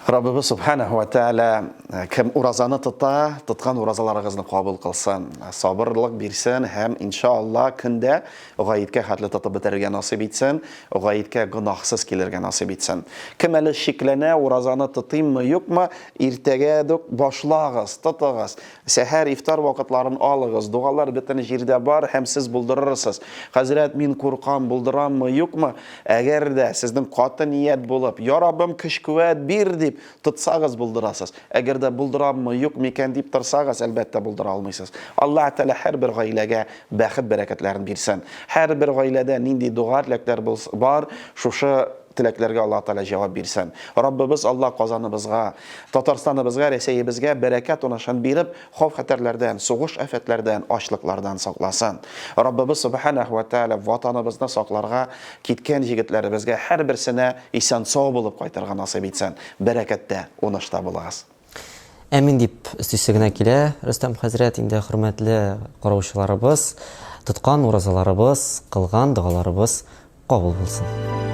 Раббыбыз Субханаһу ва Тааля кем уразаны тоткан уразаларыгызны кабул кылсын, сабырлык бирсен һәм иншалла көндә гаеткә хәтле тотып бетерергә насыйп итсен, гаеткә гөнаһсыз килергә насыйп итсен. Кем әле шикләнә, уразаны тотыйммы, юкмы, иртәгә дә башлагыз, тотыгыз. Сәхәр ифтар вакытларын алыгыз, дугалар бөтен җирдә бар һәм сез булдырырсыз. Хәзрәт, мин куркам, булдыраммы, юкмы? Әгәр дә сезнең каты ният булып, я Раббым, көч-куәт бир дип тотсагыз булдырасыз. Әгәр дә булдыраммы, юк микән дип торсагыз, әлбәттә булдыра алмыйсыз. Аллаһ Тәала һәр бер гаиләгә бәхет бәрәкәтләрен бирсен. Һәр бер гаиләдә нинди дуга теләкләр бар, шушы теләкләргә Аллаһ Таala җавап бирсен. Раббыбыз Аллаһ Казаныбызга, Татарстаныбызга, Рәсәебезгә бәрәкәт унашын биреп, хавф-хәтерләрдән, сугыш афәтләрдән, ачлыклардан сакласын. Раббыбыз Субханаху ва Таala ватаныбызны сакларга киткән җегетләребезгә һәрберсенә исән сау булып кайтырга насыйп итсен. Бәрәкәттә, унышта булыгыз. Әмин дип өстисе генә килә. Рөстәм хәзрәт, инде хөрмәтле караучыларыбыз, тоткан уразаларыбыз, кылган дугаларыбыз кабул булсын.